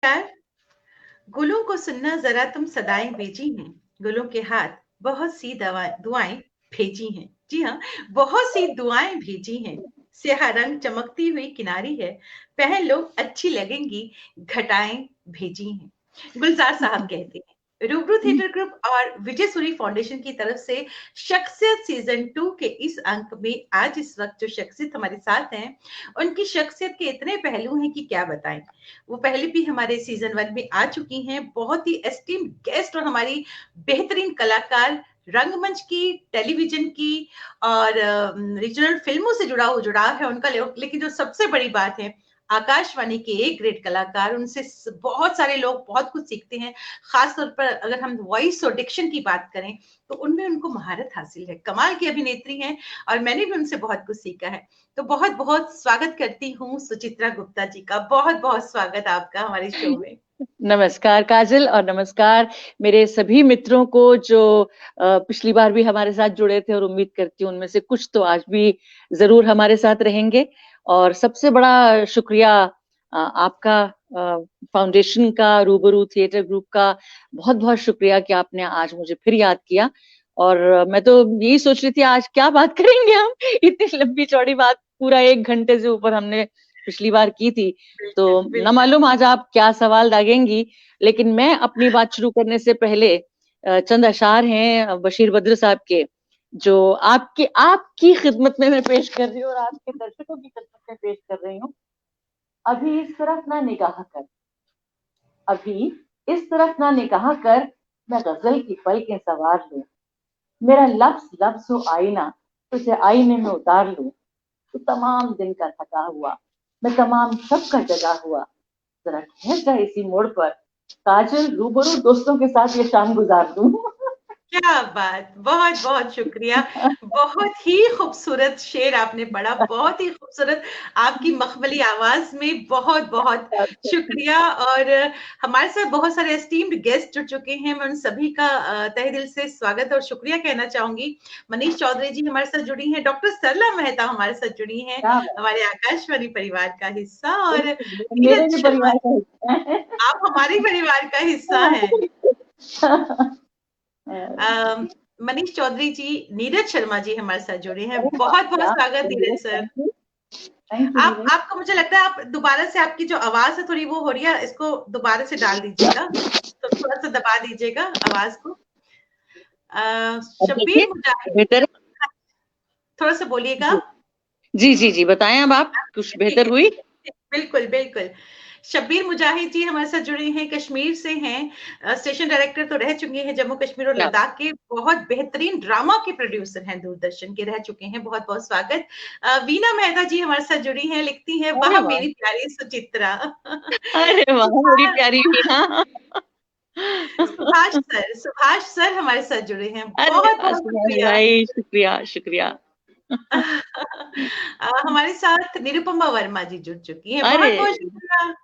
प्यार, गुलों को सुनना जरा तुम सदाएं भेजी हैं। गुलों के हाथ बहुत सी दुआएं भेजी हैं। जी हाँ, बहुत सी दुआएं भेजी हैं। स्याह रंग चमकती हुई किनारी है। पहन लो अच्छी लगेंगी, घटाएं भेजी हैं। गुलजार साहब कहते हैं। रूबरू थिएटर ग्रुप और विजय सूरी फाउंडेशन की तरफ से शख्सियत सीजन 2 के इस अंक में आज इस वक्त जो शख्सियत हमारे साथ हैं, उनकी शख्सियत के इतने पहलू हैं कि क्या बताएं। वो पहले भी हमारे सीजन 1 में आ चुकी हैं, बहुत ही एस्टीम्ड गेस्ट और हमारी बेहतरीन कलाकार, रंगमंच की, टेलीविजन की और रीजनल फिल्मों से जुड़ाव है उनका। लेकिन जो सबसे बड़ी बात है, आकाशवाणी के एक ग्रेट कलाकार, उनसे बहुत सारे लोग बहुत कुछ सीखते हैं। खासतौर पर अगर हम वॉइस और डिक्शन की बात करें तो उनमें उनको महारत हासिल है। कमाल की अभिनेत्री हैं और मैंने भी उनसे बहुत कुछ सीखा है। तो बहुत बहुत स्वागत करती हूँ सुचित्रा गुप्ता जी का। बहुत बहुत स्वागत आपका हमारे शो में। नमस्कार काजल, और नमस्कार मेरे सभी मित्रों को जो पिछली बार भी हमारे साथ जुड़े थे, और उम्मीद करती हूँ उनमें से कुछ तो आज भी जरूर हमारे साथ रहेंगे। और सबसे बड़ा शुक्रिया आपका, फाउंडेशन का, रूबरू थिएटर ग्रुप का बहुत बहुत शुक्रिया कि आपने आज मुझे फिर याद किया। और मैं तो यही सोच रही थी आज क्या बात करेंगे हम। इतनी लंबी चौड़ी बात, पूरा 1 घंटे से ऊपर हमने पिछली बार की थी। तो बिल्कुल न बिल्कुल। मालूम आज आप क्या सवाल दागेंगी, लेकिन मैं अपनी बात शुरू करने से पहले चंद अशार हैं बशीर बद्र साहब के, जो आपकी आपकी खिदमत में मैं पेश कर रही हूँ और आपके दर्शकों की खिदमत में पेश कर रही हूँ। अभी इस तरफ ना निगाह कर, अभी इस तरफ ना निगाह कर, मैं गजल की पलकें सवार लूं। मेरा लफ्ज लफ्ज हो आईना, तुझे आईने में उतार लूं। तो तमाम दिन का थका हुआ, मैं तमाम सब का जगा हुआ, जरा ठहर जा इसी मोड़ पर, काजल रूबरू दोस्तों के साथ ये शाम गुजार दूं। क्या बात, बहुत बहुत शुक्रिया। बहुत ही खूबसूरत शेर आपने पढ़ा, बहुत ही खूबसूरत। आपकी मखमली आवाज में बहुत बहुत शुक्रिया। और हमारे साथ बहुत सारे एस्टीम्ड गेस्ट जुड़ चुके हैं, मैं उन सभी का तहे दिल से स्वागत और शुक्रिया कहना चाहूंगी। मनीष चौधरी जी हमारे साथ जुड़ी हैं, डॉक्टर सरला मेहता हमारे साथ जुड़ी हैं, क्या हमारे आकाशवाणी परिवार का हिस्सा, और मेरे नीरज भी शर्मा, परिवार का हिस्सा है। आप हमारे परिवार का हिस्सा हैं। मनीष चौधरी जी, नीरज शर्मा जी हमारे साथ जुड़े हैं। अरे वाह, बहुत बहुत क्या स्वागत नीरज सर। थैंक यू आप नीरज। आपको मुझे लगता है आप दोबारा से, आपकी जो आवाज है थोड़ी वो हो रही है, इसको दोबारा से डाल दीजिएगा, तो थोड़ा सा दबा दीजिएगा आवाज को। अब देखिए शब्बीर मुजाहिद, बेहतर है। थोड़ा सा बोलिएगा। जी जी जी जी, बताएं अब आप, कुछ ठीक बेहतर है, हुई? ठीक है, बिल्कुल बिल्कुल। शब्बीर मुजाहिद जी हमारे साथ जुड़े हैं, कश्मीर से हैं, स्टेशन डायरेक्टर तो रह चुके हैं जम्मू कश्मीर और क्या लद्दाख के, बहुत बेहतरीन ड्रामा के प्रोड्यूसर हैं, दूरदर्शन के रह चुके हैं। बहुत बहुत स्वागत। वीना मेहता जी हमारे साथ जुड़ी हैं, लिखती हैं, अरे वाह वाह, मेरी प्यारी सुचित्रा। अरे वाह मेरी सुभाष प्यारी मीना। सुभाष सर हमारे साथ जुड़े हैं, अरे बहुत वाह बहुत सुभाष शुक्रिया। भाई, शुक्रिया शुक्रिया। हमारे साथ निरुपमा वर्मा जी जुड़ चुकी हैं, बहुत अरे बहुत शुक्रिया।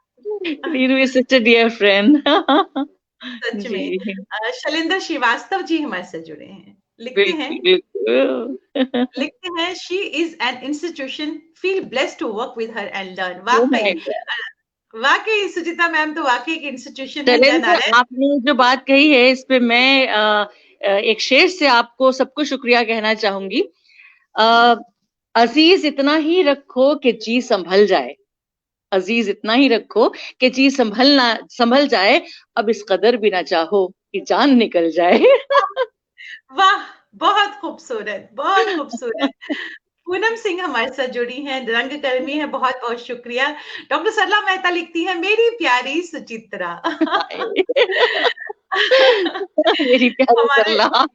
Neeru is such a dear friend. सच में। जी शैलेंद्र श्रीवास्तव जी हमारे साथ जुड़े हैं, बिल्कुल बिल्कुल। लिखते हैं she is an institution, feel blessed to work with her and learn. ओ वाकई, माय गॉड। वाकई सुचिता मैम तो वाकई एक इंस्टीट्यूशन है, जन शैलेंद्र, नारायण। आपने जो बात कही है इस पे मैं एक शेर से आपको सबको शुक्रिया कहना चाहूंगी। अ, अजीज इतना ही रखो कि जी संभल जाए, अजीज इतना ही रखो कि जी संभल जाए, अब इस कदर भी ना चाहो कि जान निकल जाए। वाह, बहुत खूबसूरत, बहुत खूबसूरत। पूनम सिंह हमारे साथ जुड़ी हैं, रंगकर्मी है, बहुत बहुत शुक्रिया। डॉक्टर सरला मेहता लिखती है, मेरी प्यारी सुचित्रा। मेरी प्यारी हमारे सरला।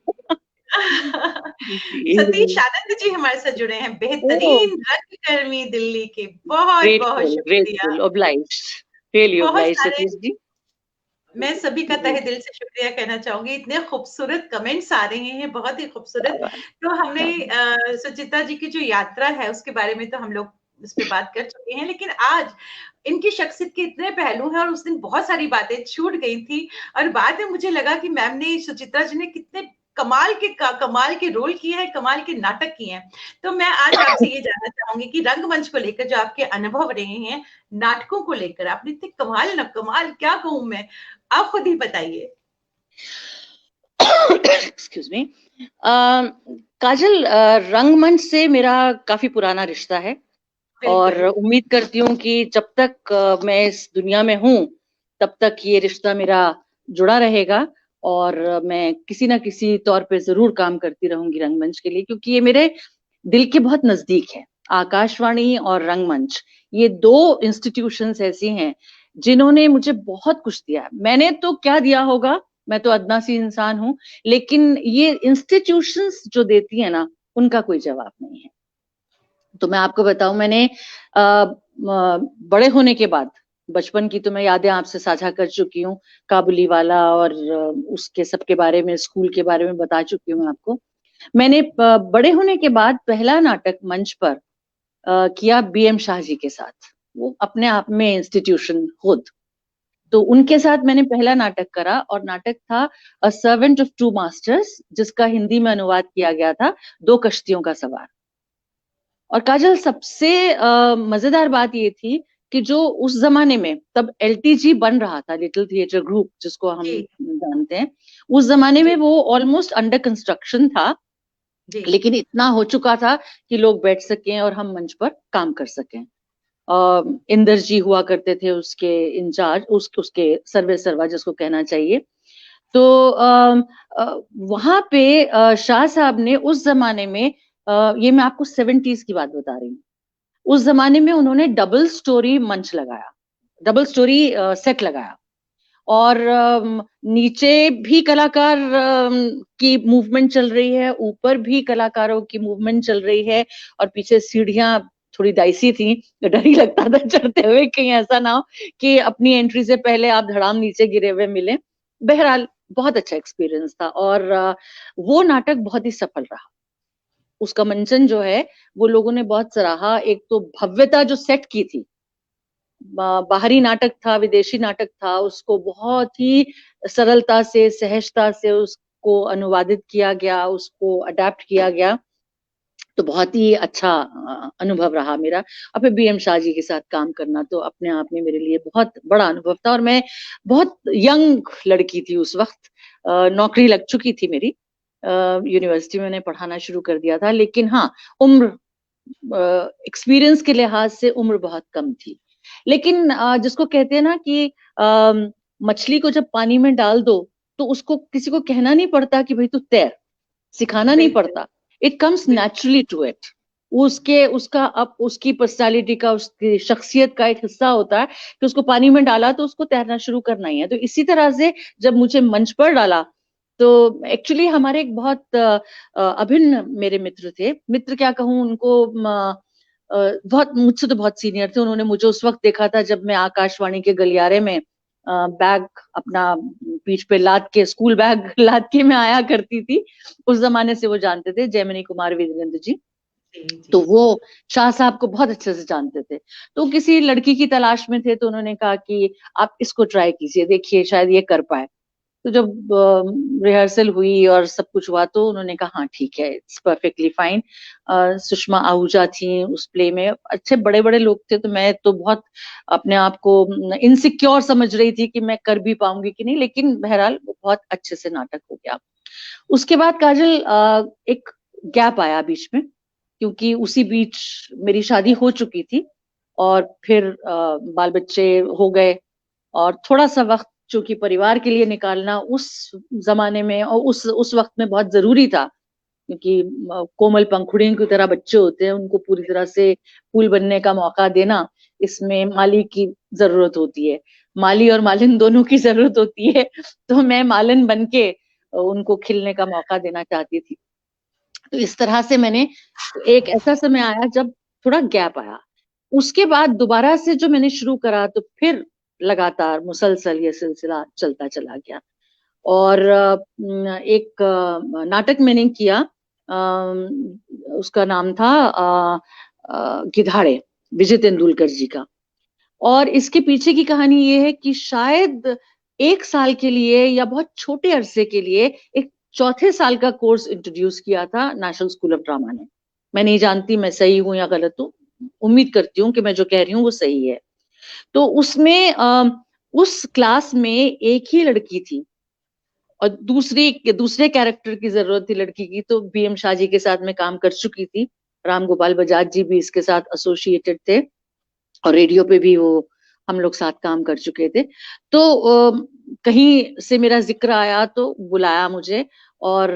जी, सतीश आनंद जी हमारे साथ जुड़े हैं, ओह बेहतरीन रंगकर्मी दिल्ली के। बहुत बहुत ग्रेटफुल शुक्रिया। ग्रेटफुल, ऑब्लाइज्ड, रियली बहुत ऑब्लाइज्ड सारे, सतीश जी। मैं सभी का जी तहे दिल से शुक्रिया कहना चाहूंगी। इतने खूबसूरत कमेंट्स आ रहे हैं, बहुत ही खूबसूरत। तो हमने सुचित्रा जी की जो यात्रा है उसके बारे में तो हम लोग इस पे बात कर चुके हैं, लेकिन आज इनकी शख्सियत के इतने पहलू हैं और उस दिन बहुत सारी बातें छूट गई थी। और बाद में मुझे लगा कि मैम ने, सुचित्रा जी ने कितने कमाल के रोल किए हैं, कमाल के नाटक किए हैं। तो मैं आज आपसे ये जानना चाहूंगी कि रंगमंच को लेकर जो आपके अनुभव रहे हैं, नाटकों को लेकर, आपने इतने कमाल न कमाल क्या कहूं मैं, आप खुद ही बताइए। Excuse me. काजल, रंगमंच से मेरा काफी पुराना रिश्ता है और बिल्कुल। उम्मीद करती हूँ कि जब तक मैं इस दुनिया में हूँ तब तक ये रिश्ता मेरा जुड़ा रहेगा और मैं किसी ना किसी तौर पे जरूर काम करती रहूंगी रंगमंच के लिए, क्योंकि ये मेरे दिल के बहुत नजदीक है। आकाशवाणी और रंगमंच, ये दो इंस्टीट्यूशंस ऐसी हैं जिन्होंने मुझे बहुत कुछ दिया है। मैंने तो क्या दिया होगा, मैं तो अदना सी इंसान हूँ, लेकिन ये इंस्टीट्यूशंस जो देती है ना, उनका कोई जवाब नहीं है। तो मैं आपको बताऊं, मैंने बड़े होने के बाद, बचपन की तो मैं यादें आपसे साझा कर चुकी हूँ, काबुली वाला और उसके सब के बारे में, स्कूल के बारे में बता चुकी हूँ आपको। मैंने बड़े होने के बाद पहला नाटक मंच पर किया बीएम शाह जी के साथ। वो अपने आप में इंस्टीट्यूशन खुद। तो उनके साथ मैंने पहला नाटक करा और नाटक था a servant of two masters, जिसका हिंदी में अनुवाद किया गया था दो कश्तियों का सवार। और काजल, सबसे मजेदार बात ये थी कि जो उस जमाने में तब एलटीजी बन रहा था, लिटिल थिएटर ग्रुप जिसको हम जी। जानते हैं, उस जमाने में जी। वो ऑलमोस्ट अंडर कंस्ट्रक्शन था, जी। लेकिन इतना हो चुका था कि लोग बैठ सकें और हम मंच पर काम कर सकें। इंदर जी हुआ करते थे उसके इंचार्ज, उसके सर्वे सर्वा जिसको कहना चाहिए। तो वहां पे शाह साहब ने उस जमाने में, ये मैं आपको 70s की बात बता रही हूँ, उस जमाने में उन्होंने डबल स्टोरी मंच लगाया, डबल स्टोरी सेट लगाया। और नीचे भी कलाकार की मूवमेंट चल रही है, ऊपर भी कलाकारों की मूवमेंट चल रही है, और पीछे सीढ़ियां थोड़ी डाइसी थी, तो डर ही लगता था चढ़ते हुए कहीं ऐसा ना हो कि अपनी एंट्री से पहले आप धड़ाम नीचे गिरे हुए मिले। बहरहाल बहुत अच्छा एक्सपीरियंस था और वो नाटक बहुत ही सफल रहा। उसका मंचन जो है वो लोगों ने बहुत सराहा। एक तो भव्यता जो सेट की थी, बाहरी नाटक था, विदेशी नाटक था, उसको बहुत ही सरलता से, सहजता से उसको अनुवादित किया गया, उसको अडेप्ट किया गया। तो बहुत ही अच्छा अनुभव रहा मेरा। और फिर बीएम शाह जी के साथ काम करना तो अपने आप में मेरे लिए बहुत बड़ा अनुभव था। और मैं बहुत यंग लड़की थी उस वक्त, नौकरी लग चुकी थी मेरी, यूनिवर्सिटी में मैंने पढ़ाना शुरू कर दिया था, लेकिन हाँ, उम्र, एक्सपीरियंस के लिहाज से उम्र बहुत कम थी। लेकिन जिसको कहते हैं ना कि मछली को जब पानी में डाल दो तो उसको किसी को कहना नहीं पड़ता कि भाई तू तैर, सिखाना नहीं बिल्कुल। पड़ता, इट कम्स बिल्कुल। Naturally to it. उसके उसका अब उसकी पर्सनालिटी का, उसकी शख्सियत का एक हिस्सा होता है कि उसको पानी में डाला तो उसको तैरना शुरू करना ही है। तो इसी तरह से जब मुझे मंच पर डाला तो एक्चुअली हमारे एक बहुत अभिन्न मेरे मित्र थे, मित्र क्या कहूँ उनको, बहुत मुझसे तो बहुत सीनियर थे। उन्होंने मुझे उस वक्त देखा था जब मैं आकाशवाणी के गलियारे में बैग अपना पीठ पे लाद के, स्कूल बैग लाद के मैं आया करती थी। उस जमाने से वो जानते थे, जयमनी कुमार वीरेंद्र जी। जी। जी। तो वो शाह साहब को बहुत अच्छे से जानते थे। तो किसी लड़की की तलाश में थे, तो उन्होंने कहा कि आप इसको ट्राई कीजिए, देखिए शायद ये कर पाए। तो जब रिहर्सल हुई और सब कुछ हुआ तो उन्होंने कहा हाँ ठीक है, it's perfectly fine. Sushma Ahuja थी उस प्ले में, अच्छे बड़े बड़े लोग थे, तो मैं तो बहुत अपने आप को इनसिक्योर समझ रही थी कि मैं कर भी पाऊंगी कि नहीं, लेकिन बहरहाल वो बहुत अच्छे से नाटक हो गया। उसके बाद काजल, एक गैप आया बीच में, क्योंकि उसी बीच मेरी शादी हो चुकी थी और फिर बाल बच्चे हो गए। और थोड़ा सा वक्त जो कि परिवार के लिए निकालना उस जमाने में और उस वक्त में बहुत जरूरी था, क्योंकि कोमल पंखुड़ियों की तरह बच्चे होते हैं, उनको पूरी तरह से फूल बनने का मौका देना, इसमें माली की जरूरत होती है, माली और मालिन दोनों की जरूरत होती है। तो मैं मालिन बन के उनको खिलने का मौका देना चाहती थी। तो इस तरह से मैंने, एक ऐसा समय आया जब थोड़ा गैप आया। उसके बाद दोबारा से जो मैंने शुरू करा तो फिर लगातार मुसलसल ये सिलसिला चलता चला गया। और एक नाटक मैंने किया, उसका नाम था गिधाड़े, विजय तेंदुलकर जी का। और इसके पीछे की कहानी ये है कि शायद एक साल के लिए या बहुत छोटे अरसे के लिए एक चौथे साल का कोर्स इंट्रोड्यूस किया था नेशनल स्कूल ऑफ ड्रामा ने। मैं नहीं जानती मैं सही हूं या गलत हूँ, उम्मीद करती हूँ कि मैं जो कह रही हूँ वो सही है। तो उसमें उस क्लास में एक ही लड़की थी और दूसरे कैरेक्टर की जरूरत थी लड़की की, तो बीएम शाह जी के साथ मैं काम कर चुकी थी। राम गोपाल बजाज जी भी इसके साथ एसोसिएटेड थे और रेडियो पे भी वो हम लोग साथ काम कर चुके थे। तो कहीं से मेरा जिक्र आया तो बुलाया मुझे, और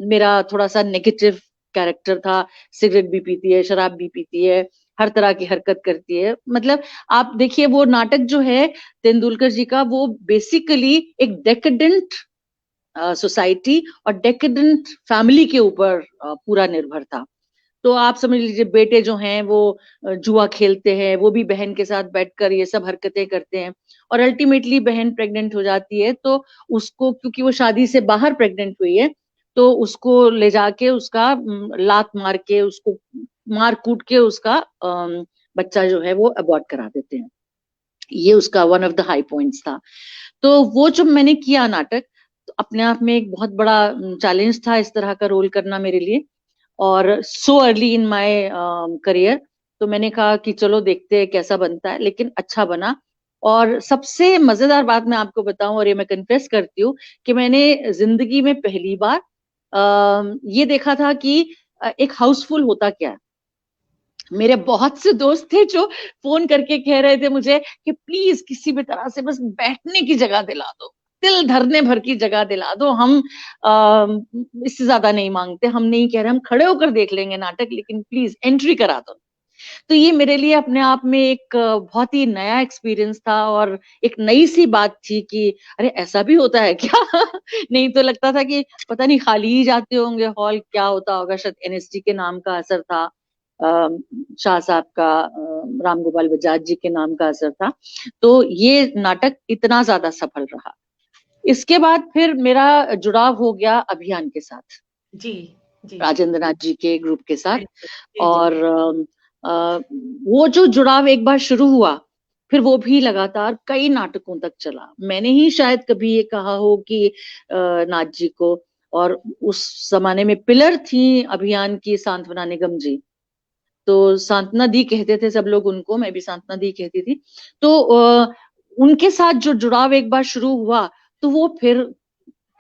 मेरा थोड़ा सा नेगेटिव कैरेक्टर था, सिगरेट भी पीती है, शराब भी पीती है, हर तरह की हरकत करती है। मतलब आप देखिए वो नाटक जो है तेंदुलकर जी का, वो बेसिकली एक डेकेडेंट सोसाइटी और डेकेडेंट फैमिली के ऊपर पूरा निर्भर था। तो आप समझ लीजिए बेटे जो हैं वो जुआ खेलते हैं, वो भी बहन के साथ बैठकर ये सब हरकतें करते हैं, और अल्टीमेटली बहन प्रेग्नेंट हो जाती है, तो उसको, क्योंकि वो शादी से बाहर प्रेग्नेंट हुई है, तो उसको ले जाके उसका लात मार के, उसको मार कूट के उसका बच्चा जो है वो अबॉर्ट करा देते हैं। ये उसका one of the high points था। तो वो जो मैंने किया नाटक, तो अपने आप में एक बहुत बड़ा चैलेंज था इस तरह का रोल करना मेरे लिए, और so early in my career. तो मैंने कहा कि चलो देखते हैं कैसा बनता है, लेकिन अच्छा बना। और सबसे मजेदार बात मैं आपको बताऊं, और ये मैं कन्फेस करती हूँ, कि मैंने जिंदगी में पहली बार ये देखा था कि एक हाउसफुल होता क्या है। मेरे बहुत से दोस्त थे जो फोन करके कह रहे थे मुझे कि प्लीज किसी भी तरह से बस बैठने की जगह दिला दो, दिल धरने भर की जगह दिला दो, हम इससे ज्यादा नहीं मांगते, हम नहीं कह रहे, हम खड़े होकर देख लेंगे नाटक, लेकिन प्लीज एंट्री करा दो। तो ये मेरे लिए अपने आप में एक बहुत ही नया एक्सपीरियंस था, और एक नई सी बात थी कि अरे ऐसा भी होता है क्या। नहीं तो लगता था कि पता नहीं खाली ही जाते होंगे हॉल, क्या होता होगा, शायद एनएसडी के नाम का असर था, शाह साहब का, राम गोपाल बजाज जी के नाम का असर था। तो ये नाटक इतना ज्यादा सफल रहा। इसके बाद फिर मेरा जुड़ाव हो गया अभियान के साथ, जी, जी। राजेंद्र नाथ जी के ग्रुप के साथ। बिल्कुल। जी, जी। और वो जो जुड़ाव एक बार शुरू हुआ, फिर वो भी लगातार कई नाटकों तक चला। मैंने ही शायद कभी ये कहा हो कि नाथ जी को, और उस जमाने में पिलर थी अभियान की सांत्वना निगम जी, तो सांत्वना दी कहते थे सब लोग उनको, मैं भी सांत्वना दी कहती थी। तो उनके साथ जो जुड़ाव एक बार शुरू हुआ, तो वो फिर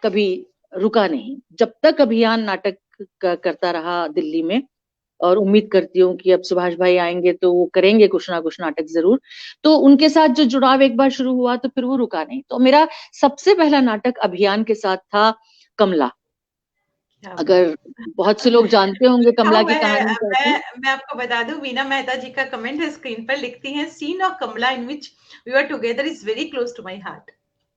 कभी रुका नहीं, जब तक अभियान नाटक करता रहा दिल्ली में। और उम्मीद करती हूँ कि अब सुभाष भाई आएंगे तो वो करेंगे कुछ ना कुछ नाटक जरूर। तो उनके साथ जो जुड़ाव एक बार शुरू हुआ तो फिर वो रुका नहीं। तो मेरा सबसे पहला नाटक अभियान के साथ था कमला। क्या बात अगर बहुत से लोग जानते होंगे है। कमला की कहानी क्या थी। मैं आपको बता दूं, वीना मेहता जी का कमेंट है स्क्रीन पर, लिखती हैं scene of Kamala in which we are together is very close to my heart.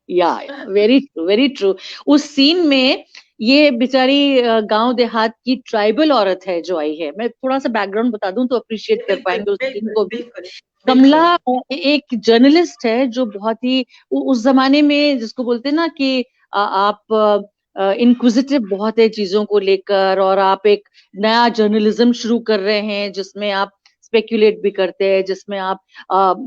या वेरी ट्रू, वेरी ट्रू। उस सीन में ये बेचारी गांव देहात की ट्राइबल औरत है जो आई है। मैं थोड़ा सा बैकग्राउंड बता दूं तो अप्रिशिएट कर बिल्कुल, पाएंगे उस सीन बिल्कुल, को भी। बिल्कुल, कमला बिल्कुल। एक जर्नलिस्ट है जो बहुत ही उस जमाने में जिसको बोलते हैं ना कि आप इंक्विजिटिव बहुत है चीजों को लेकर, और आप एक नया जर्नलिज्म शुरू कर रहे हैं जिसमें आप स्पेक्यूलेट भी करते हैं, जिसमें आप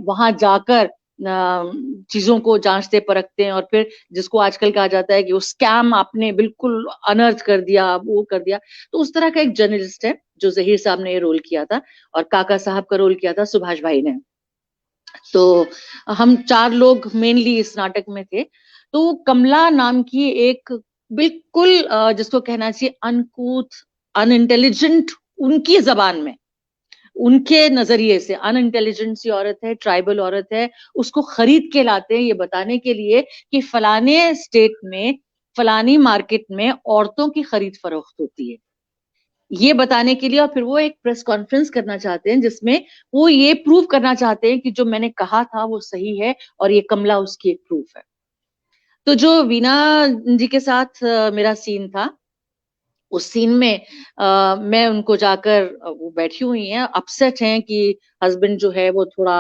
वहां जाकर चीजों को जांचते परखते हैं, और फिर जिसको आजकल कहा जाता है कि वो स्कैम आपने बिल्कुल अनर्थ कर दिया, वो कर दिया। तो उस तरह का एक जर्नलिस्ट है जो जहीर साहब ने ये रोल किया था, और काका साहब का रोल किया था सुभाष भाई ने। तो हम चार लोग मेनली इस नाटक में थे। तो कमला नाम की एक बिल्कुल जिसको कहना चाहिए अनकूथ, अनइंटेलिजेंट, उनकी जबान में, उनके नजरिए से अनइंटेलिजेंट सी औरत है, ट्राइबल औरत है, उसको खरीद के लाते हैं ये बताने के लिए कि फलाने स्टेट में, फलानी मार्केट में औरतों की खरीद फरोख्त होती है, ये बताने के लिए। और फिर वो एक प्रेस कॉन्फ्रेंस करना चाहते हैं जिसमें वो ये प्रूव करना चाहते हैं कि जो मैंने कहा था वो सही है, और ये कमला उसकी एक प्रूफ है। तो जो वीना जी के साथ मेरा सीन था, उस सीन में मैं उनको जाकर वो बैठी हुई हैं, अपसेट हैं कि हस्बैंड जो है वो थोड़ा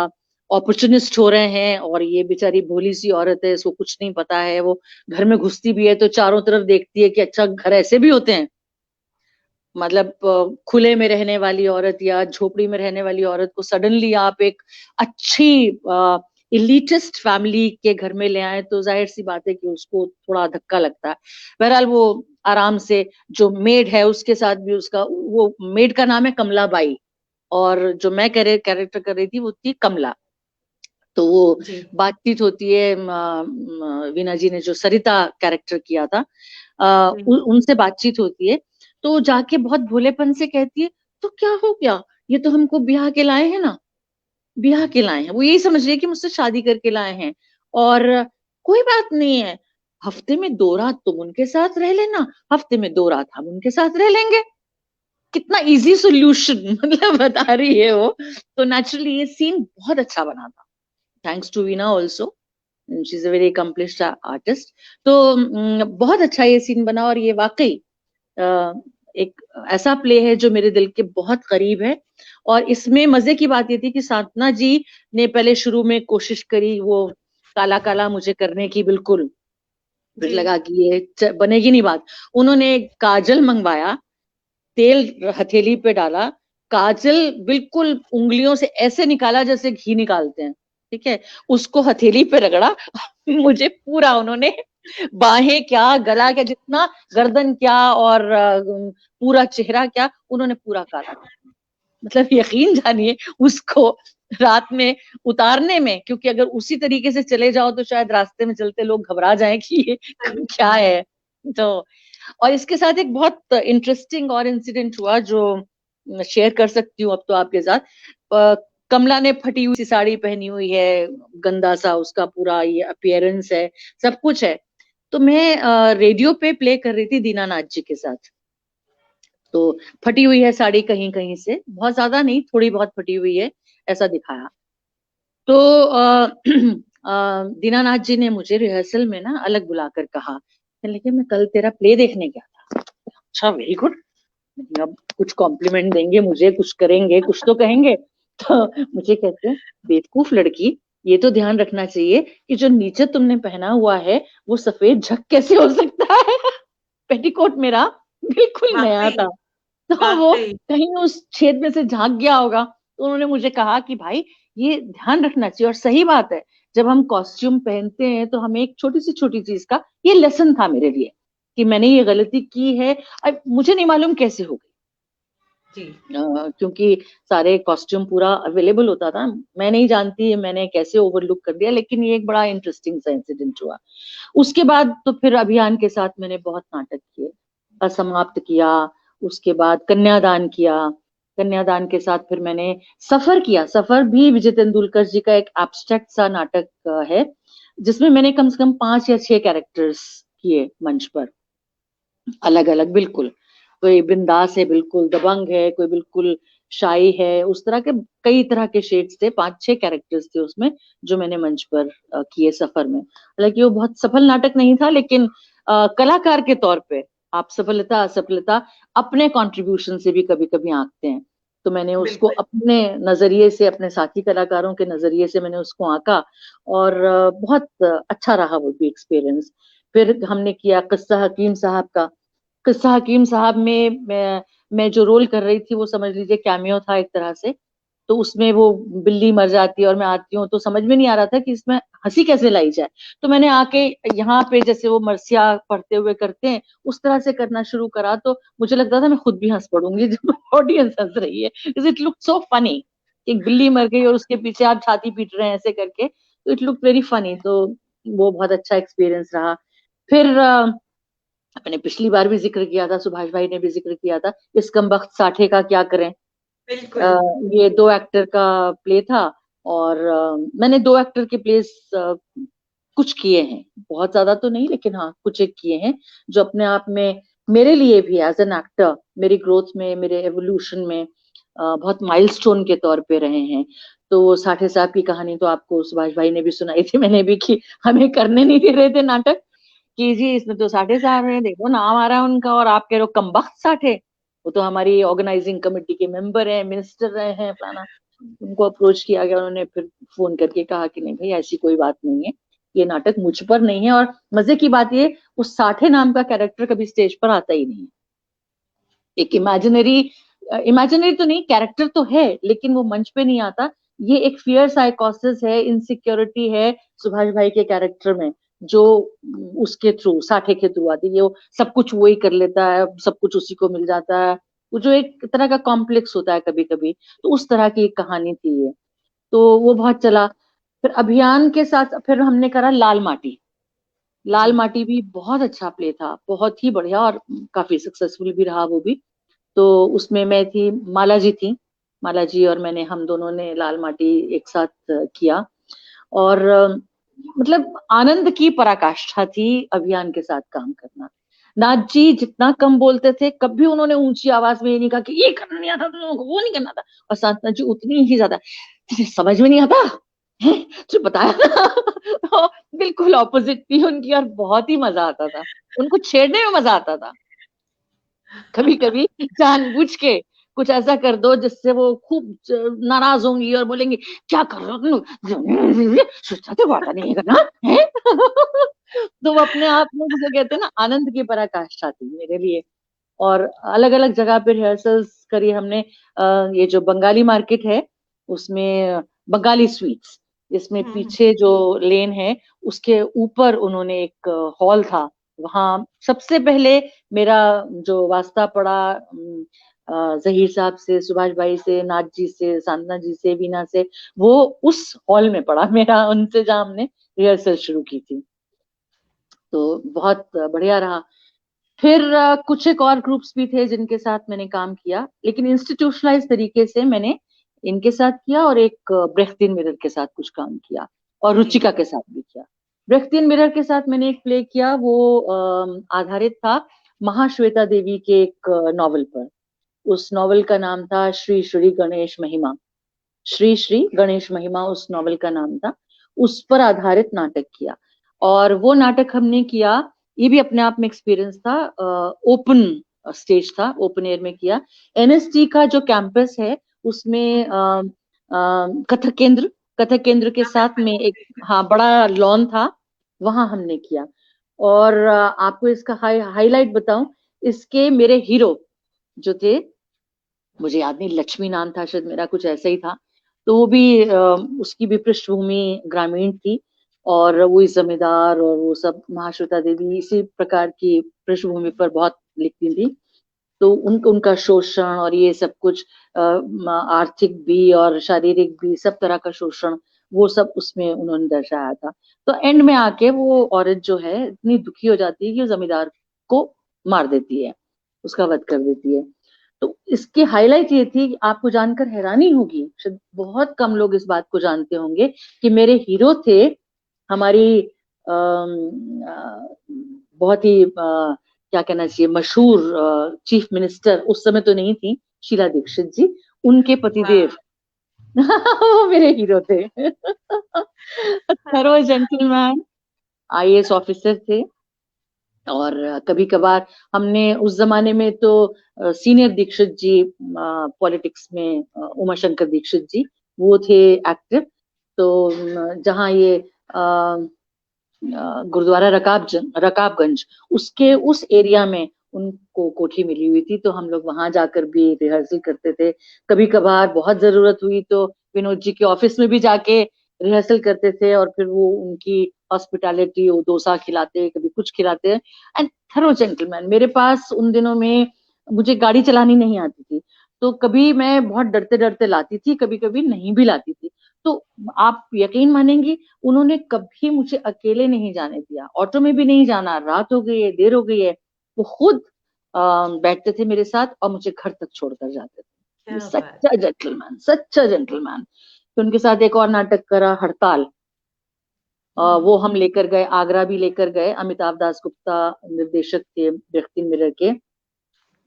अपॉर्चुनिस्ट हो रहे हैं, और ये बेचारी भोली सी औरत है, इसको कुछ नहीं पता है। वो घर में घुसती भी है तो चारों तरफ देखती है कि अच्छा घर ऐसे भी होते हैं। मतलब खुले में रहने वाली औरत या झोपड़ी में रहने वाली औरत को सडनली आप एक अच्छी इलीटिस्ट फैमिली के घर में ले आए तो जाहिर सी बात है कि उसको थोड़ा धक्का लगता है। बहरहाल वो आराम से। जो मेड है उसके साथ भी उसका, वो मेड का नाम है कमला बाई, और जो मैं कैरेक्टर कर रही थी वो थी कमला। तो वो जी बातचीत होती है, वीना जी ने जो सरिता कैरेक्टर किया था, जी उनसे बातचीत होती है। तो वो जाके बहुत भोलेपन से कहती है, तो क्या हो गया, ये तो हमको ब्याह के लाए हैं ना, ब्याह के लाए हैं। वो यही समझ रही है कि मुझसे शादी करके लाए हैं, और कोई बात नहीं है, हफ्ते में 2 रात तुम उनके साथ रह लेना, हफ्ते में 2 रात हम उनके साथ रह लेंगे। कितना इजी सोल्यूशन मतलब बता रही है वो। तो नेचुरली ये सीन बहुत अच्छा बना था, thanks to Veena also, she is a very accomplished artist. तो बहुत अच्छा ये सीन बना, और ये वाकई एक ऐसा प्ले है जो मेरे दिल के बहुत करीब है। और इसमें मजे की बात ये थी कि साधना जी ने पहले शुरू में कोशिश करी वो काला काला मुझे करने की, बिल्कुल, फिर जी लगा कि ये बनेगी नहीं बात। उन्होंने काजल मंगवाया, तेल हथेली पे डाला, काजल बिल्कुल उंगलियों से ऐसे निकाला जैसे घी निकालते हैं, ठीक है, उसको हथेली पे रगड़ा मुझे पूरा उन्होंने, बाहें क्या, गला क्या, जितना, गर्दन क्या, और पूरा चेहरा क्या, उन्होंने पूरा काला कर दिया। मतलब यकीन जानिए उसको रात में उतारने में, क्योंकि अगर उसी तरीके से चले जाओ तो शायद रास्ते में चलते लोग घबरा जाएं कि ये सही क्या है। तो और इसके साथ एक बहुत इंटरेस्टिंग और इंसिडेंट हुआ जो शेयर कर सकती हूँ अब तो आपके साथ। कमला ने फटी हुई सी साड़ी पहनी हुई है, गंदा सा उसका पूरा ये अपीयरेंस है, सब कुछ है। तो मैं रेडियो पे प्ले कर रही थी दीनानाथ जी के साथ। तो फटी हुई है साड़ी कहीं कहीं से, बहुत ज्यादा नहीं, थोड़ी बहुत फटी हुई है, ऐसा दिखाया। तो दीनानाथ जी ने मुझे रिहर्सल में ना अलग बुलाकर कहा, लेकिन मैं कल तेरा प्ले देखने गया था। अच्छा, वेरी गुड। अब कुछ कॉम्प्लीमेंट देंगे मुझे, कुछ करेंगे, कुछ तो कहेंगे। तो मुझे कहते हैं, बेवकूफ लड़की, ये तो ध्यान रखना चाहिए कि जो नीचे तुमने पहना हुआ है वो सफेद झक कैसे हो सकता है। पेटीकोट मेरा बिल्कुल नया वाकई था, तो वो वाकई कहीं उस छेद में से झांक गया होगा। तो उन्होंने मुझे कहा कि भाई, ये ध्यान रखना चाहिए, और सही बात है, जब हम कॉस्ट्यूम पहनते हैं तो हमें एक छोटी चीज का, ये लेसन था मेरे लिए कि मैंने ये गलती की है। अब मुझे नहीं मालूम कैसे हो गई, जी क्योंकि सारे कॉस्ट्यूम पूरा अवेलेबल होता था, मैं नहीं जानती मैंने कैसे ओवरलुक कर दिया, लेकिन ये एक बड़ा इंटरेस्टिंग सा इंसिडेंट हुआ। उसके बाद तो फिर अभियान के साथ मैंने बहुत नाटक किए, असमाप्त किया, उसके बाद कन्यादान किया, कन्यादान के साथ फिर मैंने सफर किया। सफर भी विजय तेंदुलकर जी का एक एब्स्ट्रैक्ट सा नाटक है, जिसमें मैंने कम से कम 5 या 6 कैरेक्टर्स किए मंच पर, अलग अलग, बिल्कुल। कोई बिंदास है, बिल्कुल दबंग है, कोई बिल्कुल शाई है, उस तरह के कई तरह के शेड्स थे, 5-6 कैरेक्टर्स थे उसमें जो मैंने मंच पर किए सफर में। हालांकि वो बहुत सफल नाटक नहीं था, लेकिन कलाकार के तौर पे आप सफलता असफलता अपने कंट्रीब्यूशन से भी कभी कभी आंकते हैं। तो मैंने उसको बिल्कुल अपने नजरिए से, अपने साथी कलाकारों के नजरिए से मैंने उसको आंका, और बहुत अच्छा रहा वो भी एक्सपीरियंस। फिर हमने किया किस्सा हकीम साहब का। किस्सा हकीम साहब में मैं जो रोल कर रही थी वो समझ लीजिए कैमियो था एक तरह से। तो उसमें वो बिल्ली मर जाती है और मैं आती हूँ, तो समझ में नहीं आ रहा था कि इसमें हंसी कैसे लाई जाए। तो मैंने आके यहाँ पे जैसे वो मरसिया पढ़ते हुए करते हैं उस तरह से करना शुरू करा, तो मुझे लगता था मैं खुद भी हंस पड़ूंगी जब ऑडियंस हंस रही है, इट लुक सो फनी। एक बिल्ली मर गई और उसके पीछे आप छाती पीट रहे हैं ऐसे करके, तो इट लुक वेरी फनी। तो वो बहुत अच्छा एक्सपीरियंस रहा। फिर अपने पिछली बार भी जिक्र किया था, सुभाष भाई ने भी जिक्र किया था, इस कमबख्त साठे का क्या करें। बिल्कुल ये 2 एक्टर का प्ले था, और मैंने 2 एक्टर के प्लेस कुछ किए हैं, बहुत ज्यादा तो नहीं, लेकिन हाँ कुछ एक किए हैं जो अपने आप में मेरे लिए भी एज एन एक्टर, मेरी ग्रोथ में, मेरे एवोल्यूशन में बहुत माइलस्टोन के तौर पे रहे हैं। तो साठे साहब की कहानी तो आपको सुभाष भाई ने भी सुनाई थी, मैंने भी की। हमें करने नहीं दे रहे थे नाटक कि जी इसमें तो साठे साहब हैं, देखो नाम आ रहा है उनका, और आप कह रहे हो कमबख्त साठे। वो तो हमारी ऑर्गेनाइजिंग कमेटी के मेंबर हैं, मिनिस्टर रहे हैं, फलाना। उनको अप्रोच किया गया, उन्होंने फिर फोन करके कहा कि नहीं भाई, ऐसी कोई बात नहीं है, ये नाटक मुझ पर नहीं है। और मजे की बात ये, उस साठे नाम का कैरेक्टर कभी स्टेज पर आता ही नहीं है। एक इमेजिनरी, इमेजिनरी तो नहीं, कैरेक्टर तो है, लेकिन वो मंच पे नहीं आता। ये एक फियर साइकोसिस है, इनसिक्योरिटी है सुभाष भाई के कैरेक्टर में, जो उसके थ्रू, साठे के थ्रू आती है, वो सब कुछ वही कर लेता है, सब कुछ उसी को मिल जाता है, वो जो एक तरह का कॉम्प्लेक्स होता है कभी कभी, तो उस तरह की एक कहानी थी ये। तो वो बहुत चला। फिर अभियान के साथ फिर हमने करा लाल माटी। लाल जी। माटी भी बहुत अच्छा प्ले था, बहुत ही बढ़िया, और काफी सक्सेसफुल भी रहा वो भी। तो उसमें मैं थी, माला जी थी, माला जी और मैंने, हम दोनों ने लाल माटी एक साथ किया। और मतलब आनंद की पराकाष्ठा थी अभियान के साथ काम करना। नाथ जी जितना कम बोलते थे, कभी उन्होंने ऊंची आवाज में ये नहीं कहा कि ये करना नहीं आता तुम लोगों को, वो नहीं करना था। और साधना जी उतनी ही ज्यादा, "तुझे समझ में नहीं आता है, तुझे बताया ना।" तो बिल्कुल ऑपोजिट थी उनकी, और बहुत ही मजा आता था, उनको छेड़ने में मजा आता था। कभी कभी जानबूझ के कुछ ऐसा कर दो जिससे वो खूब नाराज होंगी और बोलेंगी, क्या कर रहे हो तुम, सोचा तो वादा नहीं है करना है। तो वो अपने आप में, जिसे कहते हैं ना, आनंद की पराकाष्ठा थी मेरे लिए। और अलग अलग जगह पे रिहर्सल्स करी हमने। ये जो बंगाली मार्केट है, उसमें बंगाली स्वीट्स, इसमें हम्म। पीछे जो लेन है, उसके ऊपर उन्होंने एक हॉल था, वहां सबसे पहले मेरा जो वास्ता पड़ा जहीर साहब से, सुभाष भाई से, नाथ जी से, सांदना जी से, वीना से, वो उस हॉल में पड़ा मेरा उनसे, जहाँ हमने रिहर्सल शुरू की थी। तो बहुत बढ़िया रहा। फिर कुछ एक और ग्रुप्स भी थे जिनके साथ मैंने काम किया, लेकिन इंस्टीट्यूशनलाइज तरीके से मैंने इनके साथ किया, और एक ब्रेख्तिन मिरर के साथ कुछ काम किया, और जी। रुचिका के साथ भी किया। ब्रेख्तिन मिरर के साथ मैंने एक प्ले किया, वो आधारित था महाश्वेता देवी के एक नॉवल पर। उस नॉवल का नाम था श्री श्री गणेश महिमा। श्री श्री गणेश महिमा उस नॉवल का नाम था। उस पर आधारित नाटक किया, और वो नाटक हमने किया, ये भी अपने आप में एक्सपीरियंस था। ओपन स्टेज था, ओपन एयर में किया। एनएसटी का जो कैंपस है, उसमें कथक केंद्र के साथ में एक, हाँ, बड़ा लॉन था, वहां हमने किया। और आपको इसका हाईलाइट बताऊं, इसके मेरे हीरो जो थे, मुझे याद नहीं, लक्ष्मी नाम था शायद मेरा, कुछ ऐसा ही था। तो वो भी उसकी भी पृष्ठभूमि ग्रामीण थी, और वो इस जमींदार और वो सब, महाश्वेता देवी इसी प्रकार की पृष्ठभूमि पर बहुत लिखती थी। तो उनका शोषण और ये सब कुछ, आर्थिक भी और शारीरिक भी, सब तरह का शोषण, वो सब उसमें उन्होंने दर्शाया था। तो एंड में आके वो औरत जो है इतनी दुखी हो जाती है कि वो जमींदार को मार देती है, उसका वध कर देती है। तो इसकी हाईलाइट ये थी कि आपको जानकर हैरानी होगी, शायद बहुत कम लोग इस बात को जानते होंगे, कि मेरे हीरो थे हमारी बहुत ही क्या कहना चाहिए, मशहूर चीफ मिनिस्टर, उस समय तो नहीं थी, शीला दीक्षित जी, उनके वाह। पतिदेव। वो मेरे हीरो थे। थरो जेंटलमैन, आईएएस ऑफिसर थे। और कभी कभार हमने उस जमाने में तो सीनियर दीक्षित जी, पॉलिटिक्स में उमा शंकर दीक्षित जी, वो थे एक्टिव। तो जहाँ ये गुरुद्वारा रकाबगंज, उसके उस एरिया में उनको कोठी मिली हुई थी, तो हम लोग वहां जाकर भी रिहर्सल करते थे। कभी कभार बहुत जरूरत हुई तो विनोद जी के ऑफिस में भी जाके रिहर्सल करते थे, और फिर वो उनकी हॉस्पिटैलिटी, वो डोसा खिलाते, कभी कुछ खिलाते। And thorough gentleman. मेरे पास उन दिनों में, मुझे गाड़ी चलानी नहीं आती थी, तो कभी मैं बहुत डरते डरते लाती थी, कभी कभी नहीं भी लाती थी। तो आप यकीन मानेंगी, उन्होंने कभी मुझे अकेले नहीं जाने दिया, ऑटो में भी नहीं जाना, रात हो गई है, देर हो गई है, वो खुद बैठते थे मेरे साथ और मुझे घर तक छोड़कर जाते थे। ये क्या बात। सच्चा जेंटलमैन, सच्चा जेंटलमैन। तो उनके साथ एक और नाटक करा, हड़ताल। वो हम लेकर गए, आगरा भी लेकर गए, अमिताभ दास गुप्ता निर्देशक थे व्यक्ति मिरर के।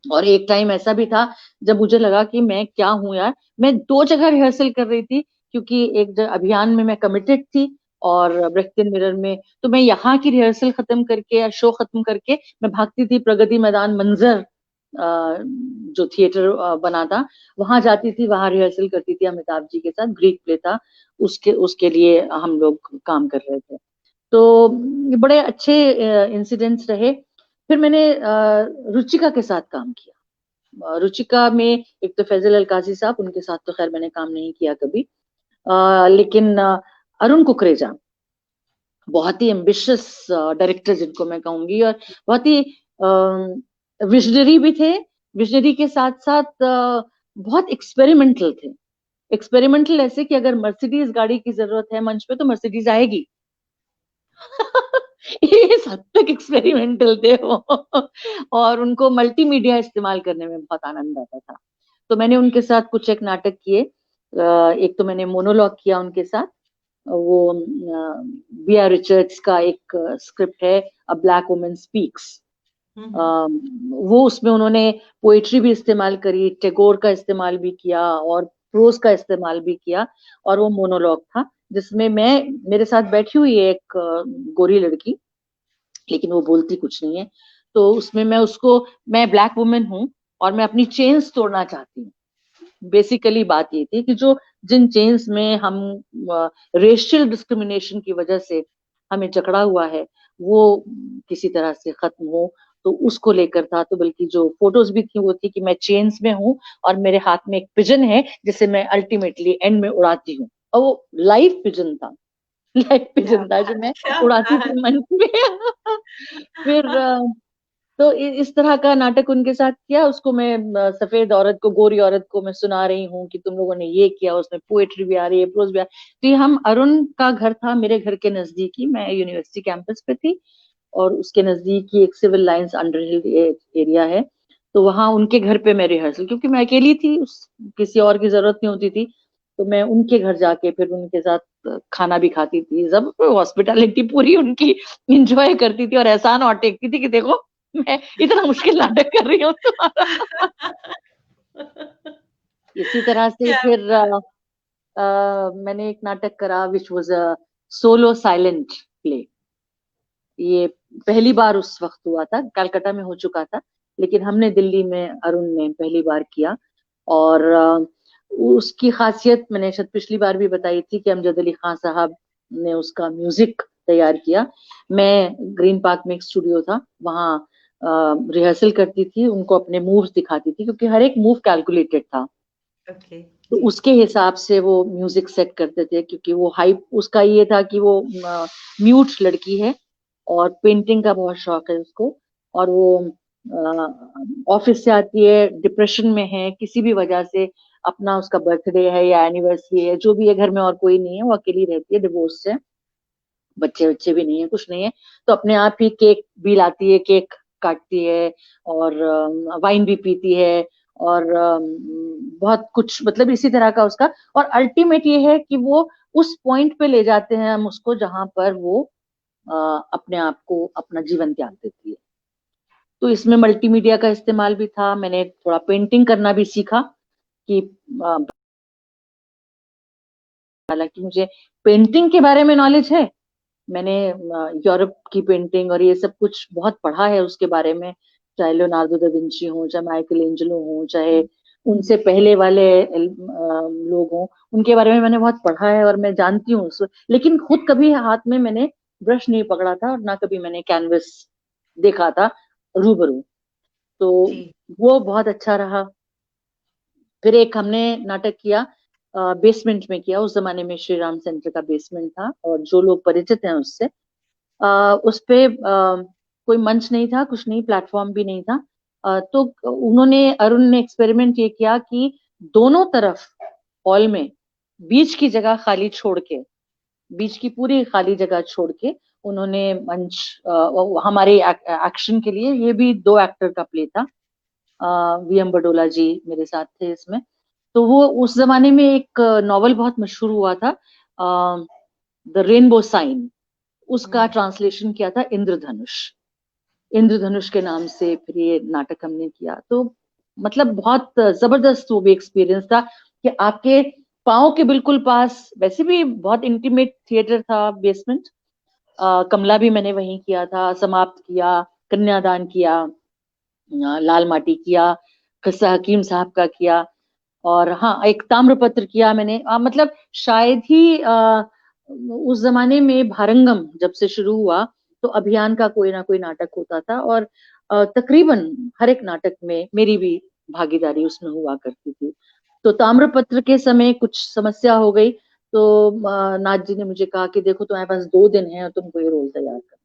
और एक टाइम ऐसा भी था जब मुझे लगा कि मैं क्या हूं यार, मैं दो जगह रिहर्सल कर रही थी, क्योंकि एक अभियान में मैं कमिटेड थी, और ब्रेख्तिन मिरर में, तो मैं यहाँ की रिहर्सल खत्म करके या शो खत्म करके मैं भागती थी प्रगति मैदान, मंजर जो थिएटर बना था, वहां जाती थी, वहां रिहर्सल करती थी अमिताभ जी के साथ, ग्रीक प्ले था, उसके उसके लिए हम लोग काम कर रहे थे। तो बड़े अच्छे इंसिडेंट्स रहे। फिर मैंने रुचिका के साथ काम किया। रुचिका में एक तो फैजल अलकाजी साहब, उनके साथ तो खैर मैंने काम नहीं किया कभी, लेकिन अरुण कुकरेजा, बहुत ही एम्बिशियस डायरेक्टर जिनको मैं कहूंगी, और बहुत ही विजनरी भी थे। विजनरी के साथ साथ बहुत एक्सपेरिमेंटल थे। एक्सपेरिमेंटल ऐसे कि अगर मर्सिडीज गाड़ी की जरूरत है मंच पे तो मर्सिडीज आएगी। इस हद तक एक्सपेरिमेंटल थे वो। और उनको मल्टीमीडिया इस्तेमाल करने में बहुत आनंद आता था। तो मैंने उनके साथ कुछ एक नाटक किए। एक तो मैंने मोनोलॉग किया उनके साथ। वो बी आर रिचर्ड्स का एक स्क्रिप्ट है, अ ब्लैक वुमन स्पीक्स। हम्म। वो उसमें उन्होंने पोएट्री भी इस्तेमाल करी, टैगोर का इस्तेमाल भी किया और प्रोज का इस्तेमाल भी किया। और वो मोनोलॉग था जिसमें मैं, मेरे साथ बैठी हुई है एक गोरी लड़की, लेकिन वो बोलती कुछ नहीं है। तो उसमें मैं उसको, मैं ब्लैक वुमेन हूँ और मैं अपनी चेन्स तोड़ना चाहती हूँ। बेसिकली बात ये थी कि जो जिन चेन्स में हम रेशियल डिस्क्रिमिनेशन की वजह से हमें जकड़ा हुआ है वो किसी तरह से खत्म हो, तो उसको लेकर था। तो बल्कि जो फोटोज भी थी वो थी कि मैं चेन्स में हूँ और मेरे हाथ में एक पिजन है जिसे मैं अल्टीमेटली एंड में उड़ाती हूँ। और वो लाइव पिजन था। लाइव क्या पिजन था जो बात, मैं क्या उड़ाती बात। थी मंच में। फिर तो इस तरह का नाटक उनके साथ किया। उसको मैं सफेद औरत को, गोरी औरत को मैं सुना रही हूँ कि तुम लोगों ने ये किया, उसमें पोएट्री भी आ रही है, प्रोज भी आ रही है। तो ये हम, अरुण का घर था मेरे घर के नजदीक ही, मैं यूनिवर्सिटी कैंपस पे थी और उसके नजदीक ही एक सिविल लाइंस अंडरहिल एरिया है। तो वहां उनके घर पे मैं रिहर्सल, क्योंकि मैं अकेली थी, उस किसी और की जरूरत नहीं होती थी, तो मैं उनके घर जाके फिर उनके साथ खाना भी खाती थी, सब हॉस्पिटैलिटी पूरी उनकी इंजॉय करती थी और एहसान और टेकती थी कि देखो मैं इतना मुश्किल नाटक कर रही हूँ तुम्हारा। इसी तरह से क्या फिर बात। मैंने एक नाटक करा which was a solo silent play. ये पहली बार उस वक्त हुआ था, कलकत्ता में हो चुका था, लेकिन हमने दिल्ली में, अरुण ने पहली बार किया। और उसकी खासियत मैंने शायद पिछली बार भी बताई थी कि अमजद अली खान साहब ने उसका म्यूजिक तैयार किया। मैं ग्रीन पार्क में एक स्टूडियो था वहाँ रिहर्सल करती थी, उनको अपने मूव्स दिखाती थी क्योंकि हर एक मूव कैलकुलेटेड था। ओके। तो जी। उसके हिसाब से वो म्यूजिक सेट करते थे, क्योंकि वो हाइप उसका ये था कि वो म्यूट लड़की है और पेंटिंग का बहुत शौक है उसको। और वो ऑफिस से आती है, डिप्रेशन में है किसी भी वजह से, अपना उसका बर्थडे है या एनिवर्सरी है जो भी है, घर में और कोई नहीं है, वो अकेली रहती है, डिवोर्स से, बच्चे बच्चे भी नहीं है, कुछ नहीं है। तो अपने आप ही केक भी लाती है, केक काटती है और वाइन भी पीती है और बहुत कुछ, मतलब इसी तरह का उसका। और अल्टीमेट ये है कि वो उस पॉइंट पे ले जाते हैं हम उसको जहां पर वो अ, अपने आप को, अपना जीवन त्याग देती है। तो इसमें मल्टीमीडिया का इस्तेमाल भी था, मैंने थोड़ा पेंटिंग करना भी सीखा कि हालांकि मुझे पेंटिंग के बारे में नॉलेज है, मैंने यूरोप की पेंटिंग और ये सब कुछ बहुत पढ़ा है उसके बारे में, चाहे लियोनार्डो दा विंची हो, चाहे माइकल एंजेलो हो, चाहे उनसे पहले वाले लोग हों, उनके बारे में मैंने बहुत पढ़ा है और मैं जानती हूँ लेकिन खुद कभी हाथ में मैंने ब्रश नहीं पकड़ा था और ना कभी मैंने कैनवस देखा था रूबरू। तो जी। वो बहुत अच्छा रहा। फिर एक हमने नाटक किया, बेसमेंट में किया, उस जमाने में श्री राम सेंटर का बेसमेंट था और जो लोग परिचित हैं उससे, उस पे कोई मंच नहीं था, कुछ नहीं, प्लेटफॉर्म भी नहीं था। तो उन्होंने, अरुण ने एक्सपेरिमेंट ये किया कि दोनों तरफ हॉल में बीच की जगह खाली छोड़ के, बीच की पूरी खाली जगह छोड़ के उन्होंने मंच, हमारे एक्शन के लिए, ये भी 2 एक्टर का प्ले था, वीएम बडोला जी मेरे साथ थे इसमें। तो वो उस जमाने में एक नॉवल बहुत मशहूर हुआ था, द रेनबो साइन, उसका हम्म। ट्रांसलेशन किया था इंद्रधनुष। इंद्रधनुष के नाम से फिर ये नाटक हमने किया। तो मतलब बहुत जबरदस्त वो भी एक्सपीरियंस था कि आपके पाँव के बिल्कुल पास, वैसे भी बहुत इंटीमेट थिएटर था बेसमेंट। कमला भी मैंने वहीं किया था, समाप्त किया, कन्यादान किया, लाल माटी किया, किस्सा हकीम साहब का किया, और हाँ एक ताम्रपत्र किया मैंने। मतलब शायद ही उस जमाने में भारंगम जब से शुरू हुआ तो अभियान का कोई ना कोई नाटक होता था और तकरीबन हर एक नाटक में मेरी भी भागीदारी उसमें हुआ करती थी। तो ताम्रपत्र के समय कुछ समस्या हो गई, तो नाथ जी ने मुझे कहा कि देखो तुम्हारे पास 2 दिन है और तुमको ये रोल तैयार करना,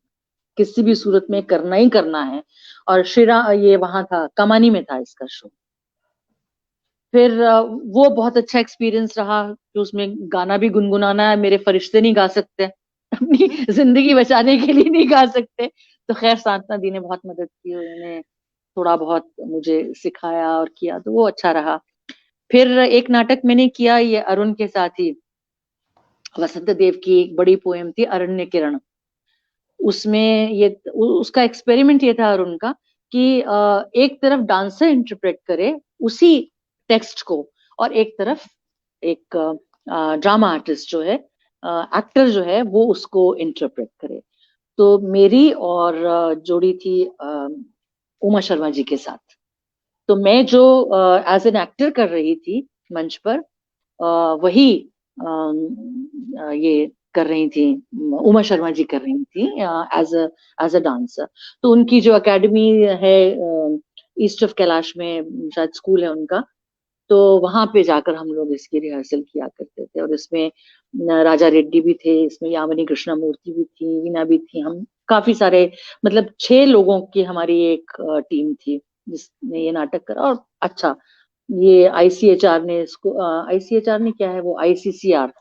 किसी भी सूरत में करना ही करना है। और शिरा ये वहां था, कमानी में था इसका शो। फिर वो बहुत अच्छा एक्सपीरियंस रहा कि उसमें गाना भी गुनगुनाना है, मेरे फरिश्ते नहीं गा सकते, अपनी जिंदगी बचाने के लिए नहीं गा सकते। तो खैर सांतना दी ने बहुत मदद की, उन्होंने थोड़ा बहुत मुझे सिखाया और किया, तो वो अच्छा रहा। फिर एक नाटक मैंने किया ये अरुण के साथ ही, वसंत देव की एक बड़ी पोएम थी अरण्य किरण। उसमें ये उसका एक्सपेरिमेंट ये था अरुण का कि एक तरफ डांसर इंटरप्रेट करे उसी टेक्स्ट को, और एक तरफ एक ड्रामा आर्टिस्ट जो है, एक्टर जो है, वो उसको इंटरप्रेट करे। तो मेरी और जोड़ी थी उमा शर्मा जी के साथ। तो मैं जो एज एन एक्टर कर रही थी मंच पर, वही ये कर रही थी, उमा शर्मा जी कर रही थी एज अ डांसर। तो उनकी जो एकेडमी है ईस्ट ऑफ कैलाश में, शायद स्कूल है उनका, तो वहां पे जाकर हम लोग इसकी रिहर्सल किया करते थे। और इसमें राजा रेड्डी भी थे, इसमें यामिनी कृष्णमूर्ति भी थी, वीना भी थी, हम काफी सारे, मतलब 6 लोगों की हमारी एक टीम थी जिसने ये नाटक करा। और अच्छा, ये आईसीएचआर ने इसको, आईसीएचआर ने क्या है वो, ICCR,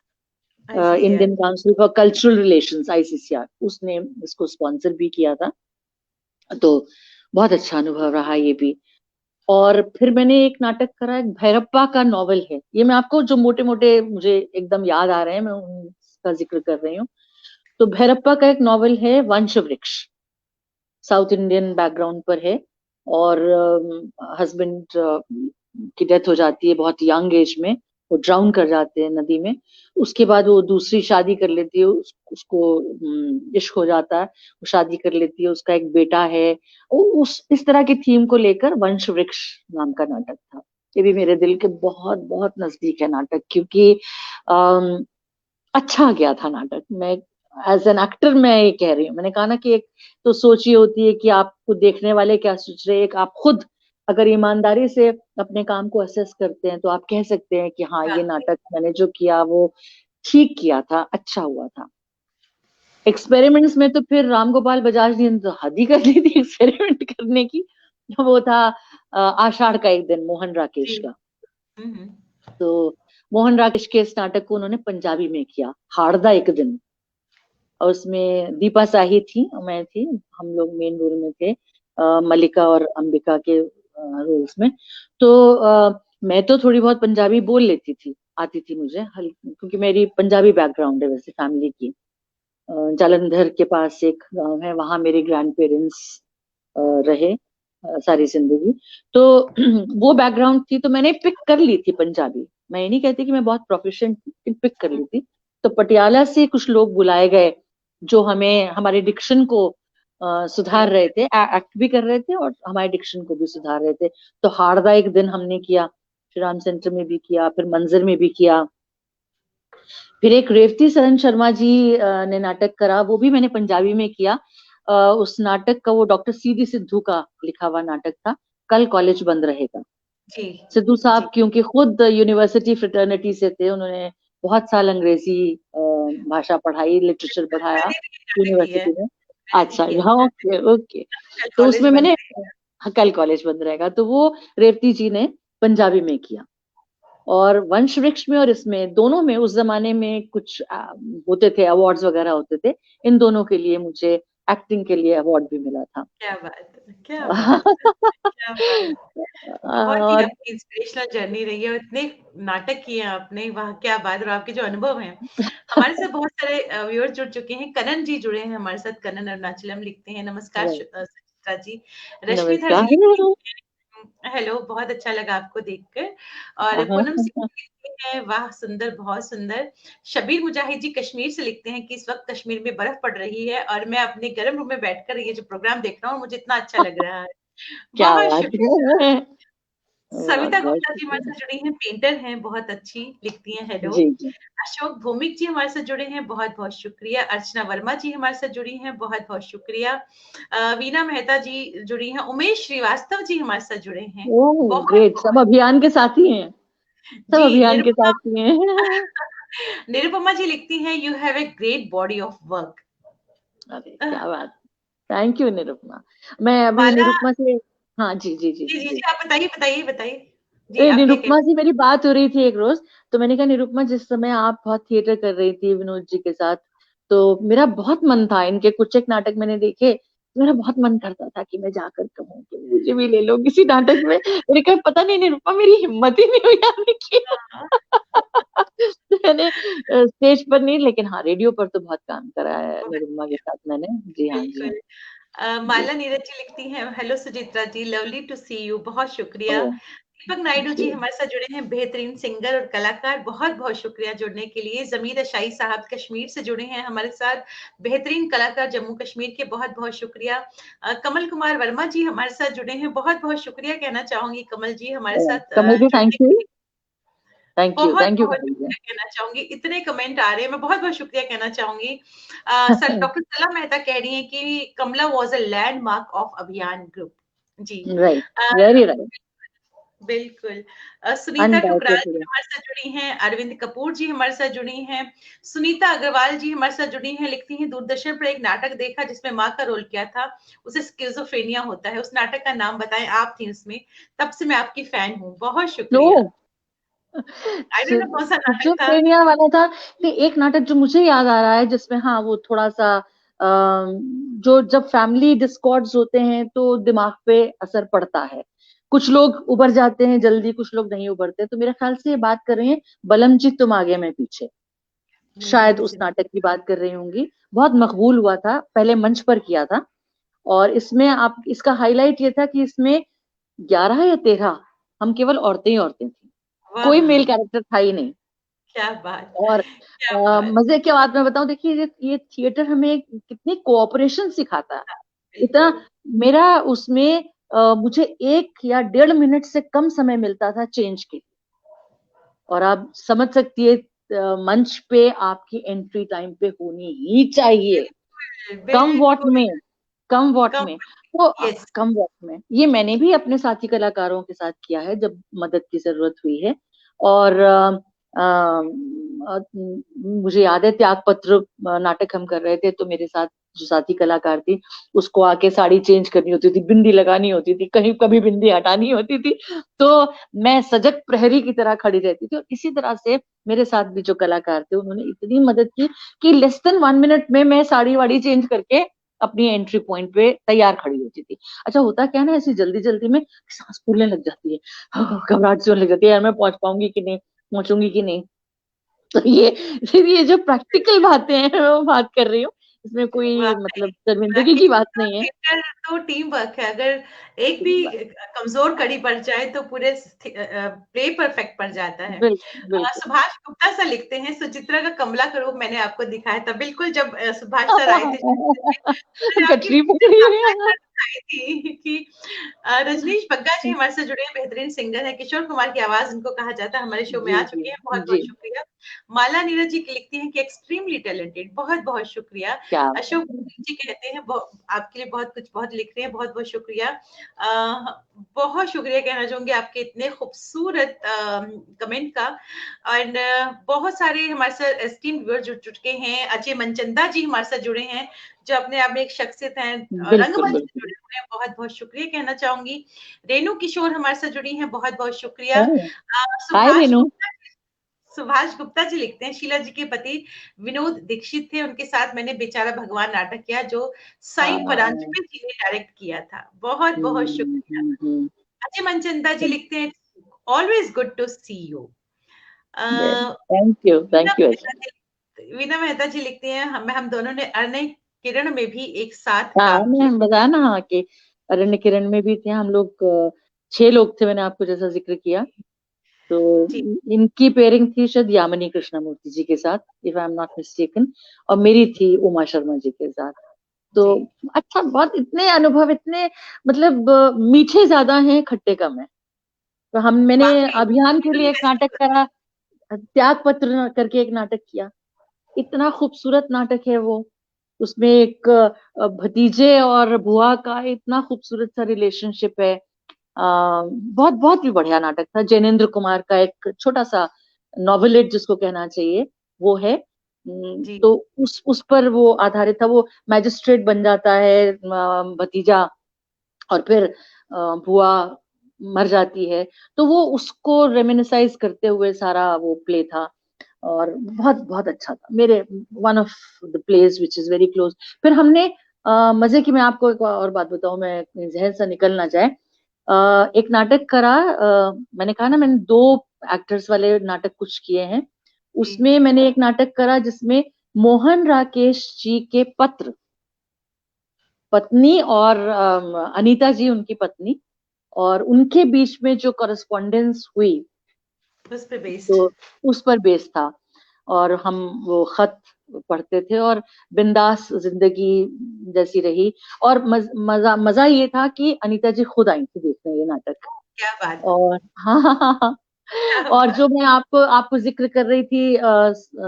ICCR. Indian council for cultural relations, ICCR, उसने इसको स्पॉन्सर भी किया था। तो बहुत अच्छा अनुभव रहा ये भी। और फिर मैंने एक नाटक करा, एक भैरप्पा का नॉवल है ये, मैं आपको जो मोटे मोटे मुझे एकदम याद आ रहे हैं मैं उनका जिक्र कर रही हूँ। तो भैरप्पा का एक नॉवल है वंश वृक्ष, साउथ इंडियन बैकग्राउंड पर है। और हस्बैंड की डेथ हो जाती है बहुत यंग एज में, वो ड्राउन कर जाते हैं नदी में। उसके बाद वो दूसरी शादी कर लेती है, उसको इश्क हो जाता है, वो शादी कर लेती है, उसका एक बेटा है। उस इस तरह की थीम को लेकर वंश वृक्ष नाम का नाटक था। ये भी मेरे दिल के बहुत बहुत नजदीक है नाटक, क्योंकि अम, अच्छा गया था नाटक। मैं एज एन एक्टर मैं ये कह रही हूँ, मैंने कहा ना कि एक तो सोच ये होती है कि आपको देखने वाले क्या सोच रहे हैं, एक आप खुद अगर ईमानदारी से अपने काम को असेस करते हैं तो आप कह सकते हैं कि हाँ ये नाटक मैंने जो किया वो ठीक किया था, अच्छा हुआ था। एक्सपेरिमेंट्स में तो फिर राम गोपाल बजाज ने तो हद ही कर दी थी एक्सपेरिमेंट करने की। वो था आषाढ़ का एक दिन, मोहन राकेश जी। का। तो मोहन राकेश के इस नाटक को उन्होंने पंजाबी में किया, हाड़दा एक दिन। और उसमें दीपा साही थी, मैं थी, हम लोग मेन रोल में थे, मलिका और अंबिका के रोल्स में। तो मैं तो थोड़ी बहुत पंजाबी बोल लेती थी, आती थी मुझे क्योंकि मेरी पंजाबी बैकग्राउंड है वैसे फैमिली की। जालंधर के पास एक गांव है, वहां मेरे ग्रैंड पेरेंट्स रहे सारी जिंदगी। तो वो बैकग्राउंड थी, तो मैंने पिक कर ली थी पंजाबी। मैं ये नहीं कहती कि मैं बहुत प्रोफिशिएंट थी, पिक कर ली थी। तो पटियाला से कुछ लोग बुलाए गए जो हमें हमारे डिक्शन को सुधार रहे थे, एक्ट भी कर रहे थे और हमारे डिक्शन को भी सुधार रहे थे। तो हाड़दा एक दिन हमने किया, श्री राम सेंटर में भी किया, फिर मंजर में भी किया। फिर एक रेवती सरन शर्मा जी ने नाटक करा, वो भी मैंने पंजाबी में किया। उस नाटक का, वो डॉक्टर सीदी सिद्धू का लिखा हुआ नाटक था, कल कॉलेज बंद रहेगा। जी। सिद्धू जी। साहब क्योंकि खुद यूनिवर्सिटी फ्रेटर्निटी से थे, उन्होंने बहुत साल अंग्रेजी भाषा पढ़ाई, लिटरेचर पढ़ाया मैंने भी ये नाटक किया है। यूनिवर्सिटी में। मैंने भी अच्छा, किया हाँ, है। Okay okay. कल तो कॉलेज उसमें बंद मैंने, है। हाँ, कल कॉलेज बंद रहेगा, तो वो रेवती जी ने पंजाबी में किया। और वंश वृक्ष में और इसमें दोनों में उस जमाने में कुछ होते थे, अवार्ड्स वगैरह होते थे। इन दोनों के लिए मुझे एक्टिंग के लिए अवार्ड भी मिला था। क्या बात है, क्या बात है, क्या बात है। बहुत ही और आपकी इंस्पिरेशनल जर्नी रही है और इतने नाटक किए हैं आपने, वाह क्या बात है। और आपके जो अनुभव हैं, हमारे साथ बहुत सारे व्यूअर्स जुड़ चुके हैं। कनन जी जुड़े हैं हमारे साथ, कनन अरुणाचलम लिखते हैं, नमस्कार सुचित्रा जी। रश्मिधर जी नमस्कार। लिखती हैं, हेलो, बहुत अच्छा लगा आपको देखकर। और पूनम सिंह जी लिखते हैं, वाह सुंदर, बहुत सुंदर। शबीर मुजाहिद जी कश्मीर से लिखते हैं कि इस वक्त कश्मीर में बर्फ पड़ रही है और मैं अपने गर्म रूम में बैठकर ये जो प्रोग्राम देख रहा हूँ, मुझे इतना अच्छा लग रहा है। क्या बहुत बात शुक्रिया। है, बहुत सविता बहुत गुप्ता जी हमारे शुक्रिया। साथ जुड़ी हैं, पेंटर हैं, बहुत अच्छी लिखती हैं, हेलो। जी जी। अशोक भौमिक जी हमारे साथ जुड़े हैं, बहुत बहुत शुक्रिया। अर्चना वर्मा जी हमारे साथ जुड़ी हैं, बहुत बहुत शुक्रिया। वीना मेहता जी जुड़ी हैं। उमेश श्रीवास्तव जी हमारे साथ जुड़े हैं, ओह बहुत ग्रेट, सब बहुत। अभियान के साथी हैं, सब जी अभियान के निर्मला, साथी हैं। निरुपमा जी लिखती हैं, you have a great body of work. अरे क्या बात, थैंक यू निरुपमा। मैं अभी माला निरुपमा से, हाँ जी जी जी जी जी जी, जी, आप बताइए बताइए बताइए। जी आप क्या निरुपमा कहते से मेरी बात हो रही थी एक रोज, तो मैंने कहा निरुपमा जिस समय आप बहुत थिएटर कर रही थी विनोद जी के साथ, तो मेरा बहुत मन था, इनके कुछ एक नाटक मैंने देखे, मेरा बहुत मन करता था कि मैं जाकर कहूँ कि मुझे भी ले लो किसी नाटक में। मैंने कहा पता नहीं निरुपमा, मेरी हिम्मत ही नहीं हुई आने की। हैं? तो मैंने स्टेज पर नहीं, लेकिन हाँ रेडियो पर तो बहुत काम करा है निरुपमा के साथ मैंने। जी हाँ जी हाँ बिल्कुल। जी। माला नीरज जी लिखती हैं, hello Suchitra ji, lovely to see you, बहुत शुक्रिया। ओ, दीपक नायडू जी। जी हमारे साथ जुड़े हैं, बेहतरीन सिंगर और कलाकार, बहुत बहुत शुक्रिया जुड़ने के लिए। जमीर अशाई साहब कश्मीर से जुड़े हैं हमारे साथ, बेहतरीन कलाकार जम्मू कश्मीर के, बहुत बहुत शुक्रिया। कमल कुमार वर्मा जी हमारे साथ जुड़े हैं, बहुत बहुत शुक्रिया कहना चाहूंगी कमल जी हमारे साथ कमल जी थैंक जुड़ने के यू, लिए। बहुत थैंक यू बहुत कमल जी। शुक्रिया कहना चाहूंगी, इतने कमेंट आ रहे हैं, मैं बहुत बहुत शुक्रिया कहना चाहूंगी। सर डॉक्टर सला मेहता कह रही हैं कि कमला वाज अ लैंडमार्क ऑफ अभियान ग्रुप। जी। राइट, अ, वेरी राइट, बिल्कुल। सुनीता ठुकराल जी अनडाउटेडली। हमारे साथ जुड़ी हैं, अरविंद कपूर जी हमारे साथ जुड़ी हैं, सुनीता अग्रवाल जी हमारे साथ जुड़ी हैं, लिखती हैं दूरदर्शन पर एक नाटक देखा जिसमें माँ का रोल किया था, उसे स्किज़ोफ्रेनिया होता है, उस नाटक का नाम बताएं, आप थी उसमें, तब से मैं आपकी फैन हूँ, बहुत नो, शुक्रिया। आई डोंट नो कौन सा नाटक था। स्किज़ोफ्रेनिया वाला था कि एक नाटक जो मुझे याद आ रहा है जिसमें हाँ वो थोड़ा सा जो जब फैमिली डिस्कॉर्ड्स होते हैं तो दिमाग पे असर पड़ता है, कुछ लोग उबर जाते हैं जल्दी, कुछ लोग नहीं उबरते, तो मेरे ख्याल से ये बात कर रहे हैं बलम जी तुम आगे मैं पीछे, नहीं शायद मुझे उस नहीं। नाटक की बात कर रही होंगी। बहुत मकबूल हुआ था, पहले मंच पर किया था, और इसमें आप इसका हाईलाइट ये था कि इसमें 11 या 13 हम केवल औरतें ही औरतें थी, कोई वाह! मेल कैरेक्टर था ही नहीं। क्या बात! और क्या बात! मजे की बात मैं बताऊं, देखिए ये थिएटर हमें कितनी कोऑपरेशन सिखाता है। इतना, बिल्कुल। मेरा उसमें मुझे 1 या 1.5 मिनट से कम समय मिलता था चेंज के लिए, और आप समझ सकती है मंच पे आपकी एंट्री टाइम पे होनी ही चाहिए, बिल्कुल, कम वॉट बिल्कुल, में, कम वॉट कम में। तो यस। कम वॉट में ये मैंने भी अपने साथी कलाकारों के साथ किया है जब मदद की जरूरत हुई है। और मुझे याद है त्याग पत्र नाटक हम कर रहे थे, तो मेरे साथ जो साथी कलाकार थी उसको आके साड़ी चेंज करनी होती थी, बिंदी लगानी होती थी, कहीं कभी बिंदी हटानी होती थी, तो मैं सजग प्रहरी की तरह खड़ी रहती थी। और इसी तरह से मेरे साथ भी जो कलाकार थे उन्होंने इतनी मदद की कि लेस देन 1 मिनट में मैं साड़ी वाड़ी चेंज करके अपनी एंट्री पॉइंट पे तैयार खड़ी होती थी। अच्छा होता क्या है ना, ऐसी जल्दी जल्दी में सांस फूलने लग जाती है, घबराहट सी होने लग जाती है, यार मैं पहुंच पाऊंगी कि नहीं, पहुंचूंगी कि नहीं। तो ये जो प्रैक्टिकल बातें हैं मैं वो बात कर रही हूँ, इसमें कोई वाक़ई, मतलब शर्मिंदगी वाक़ई की बात नहीं है। थिएटर तो टीम वर्क है, अगर एक भी कमज़ोर कड़ी पड़ जाए तो पूरे प्ले परफेक्ट पड़ जाता है। बिल्कुल बिल्कुल। सुभाष गुप्ता सर लिखते हैं, सुचित्रा का कमला का रूप मैंने आपको दिखाया था। बिल्कुल जब सुभाष सर आए थे, मैंने आपकी कचरी फिर से पकड़ी कमला है। कर दिखाई थी कि रजनीश बग्गा जी हमारे से जुड़े हैं, बेहतरीन सिंगर हैं, किशोर कुमार की आवाज़ उनको कहा जाता है, हमारे शो में जी आ जी चुके हैं, जी, बहुत-बहुत शुक्रिया। माला नीरज जी लिखती हैं कि एक्सट्रीमली टैलेंटेड, बहुत-बहुत शुक्रिया। क्या अशोक जी कहते हैं आपके लिए बहुत कुछ बहुत लिख रहे हैं, बहुत-बहुत शुक्रिया। बहुत शुक्रिया कहना चाहूँगी आपके इतने खूबसूरत कमेंट का। एंड बहुत सारे हमारे साथ एस्टीम्ड व्यूअर जुड़ चुके हैं। अजय मनचंदा जी हमारे साथ जुड़े हैं, जो अपने आप में एक शख्सियत हैं, बिल्कुल रंगमंच से बिल्कुल। जुड़े हुए हैं, बहुत-बहुत शुक्रिया कहना चाहूँगी। रेणु किशोर हमारे साथ जुड़ी हैं, बहुत-बहुत शुक्रिया। हाय सुभाष रेनू। गुप्ता सुभाष गुप्ता जी लिखते हैं, शीला जी के पति विनोद दीक्षित थे, उनके साथ मैंने बेचारा भगवान नाटक किया जो साईं हाँ, परांजपे जी ने डायरेक्ट किया था। बहुत-बहुत शुक्रिया। हम्म। अजय मनचंदा जी लिखते हैं, always good to see you. अ, वीना थैंक यू मेहता अजय। जी वीना मेहता जी लिखते हैं, हम दोनों ने अनय किरण में भी एक साथ हाँ काम किया। मैं बताया ना, हाँ कि अरण्य किरण में भी थे हम लोग, 6 लोग थे, मैंने आपको जैसा जिक्र किया। तो जी, इनकी पेयरिंग थी शायद यामिनी कृष्णमूर्ति जी के साथ, if I am not mistaken, और मेरी थी उमा शर्मा जी के साथ। तो जी। अच्छा, बहुत इतने अनुभव, इतने मतलब मीठे ज्यादा हैं खट्टे कम है। तो मैंने वाक़ई, अभियान के जीवन लिए में एक ऐसा ही नाटक होता करा, त्याग पत्र करके एक नाटक किया, इतना खूबसूरत नाटक है वो। उसमें एक भतीजे और बुआ का इतना खूबसूरत सा रिलेशनशिप है। बहुत बहुत ही बढ़िया नाटक था। जैनेन्द्र कुमार का एक छोटा सा नॉवेलेट जिसको कहना चाहिए, वो है। जी तो उस पर वो आधारित था। वो मैजिस्ट्रेट बन जाता है भतीजा, और फिर बुआ मर जाती है। तो वो उसको रेमिनिसाइज करते हुए सारा वो प्ले था, और बहुत बहुत अच्छा था मेरे, one of the place which is very close. फिर हमने मजे की, मैं आपको एक और बात बताऊं, मैं जहन से निकल ना जाए, एक नाटक करा। मैंने कहा ना, मैंने दो एक्टर्स वाले नाटक कुछ किए हैं। जी। उसमें मैंने एक नाटक करा जिसमें मोहन राकेश जी के पत्र, पत्नी और अनीता जी उनकी पत्नी, और उनके बीच में जो कॉरेस्पॉन्डेंस हुई, उस पे बेस्ड। तो उस पर बेस था। और हम वो खत पढ़ते थे, और बिंदास जिंदगी जैसी रही। और मजा मजा ये था कि अनीता जी खुद आई थी देखने ये नाटक। क्या बात। और हाँ हाँ हाँ हाँ। क्या और जो बात। मैं आपको आपको जिक्र कर रही थी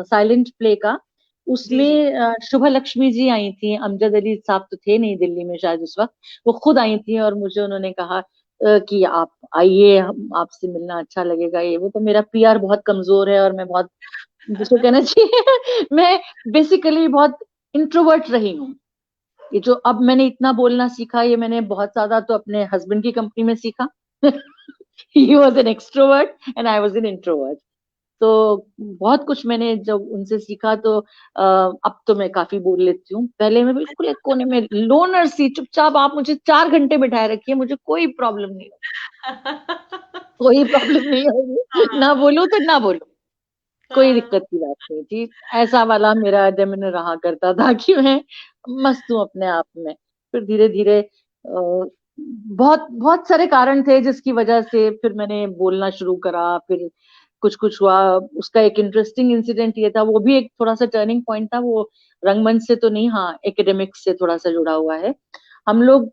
साइलेंट प्ले का, जी जी। उसमें शुभ लक्ष्मी जी आई थी। अमजद अली साहब तो थे नहीं दिल्ली में शायद उस वक्त, वो खुद आई थी, और मुझे उन्होंने कहा कि आप आइए, हम आपसे मिलना अच्छा लगेगा। ये वो तो मेरा पीआर बहुत कमजोर है, और मैं बहुत, जिसको कहना चाहिए मैं बेसिकली बहुत इंट्रोवर्ट रही हूँ। ये जो अब मैंने इतना बोलना सीखा, ये मैंने बहुत ज्यादा तो अपने हस्बैंड की कंपनी में सीखा। He was an extrovert and I was an introvert. तो बहुत कुछ मैंने जब उनसे सीखा, तो अब तो मैं काफी बोल लेती हूँ। पहले मैं बिल्कुल एक कोने में लोनर सी चुपचाप, आप मुझे 4 घंटे बिठाए रखिए, मुझे कोई प्रॉब्लम नहीं, कोई प्रॉब्लम नहीं होगी, ना हाँ बोलूं तो ना बोलूं, कोई हाँ। दिक्कत की बात नहीं थी। ऐसा वाला मेरा डेमिनर रहा करता था कि मैं मस्त हूँ अपने आप में। फिर धीरे धीरे बहुत बहुत सारे कारण थे जिसकी वजह से फिर मैंने बोलना शुरू करा। फिर कुछ कुछ हुआ। उसका एक इंटरेस्टिंग इंसिडेंट ये था, वो भी एक थोड़ा सा टर्निंग पॉइंट था। वो रंगमंच से तो नहीं, हाँ एकेडमिक्स से थोड़ा सा जुड़ा हुआ है। हम लोग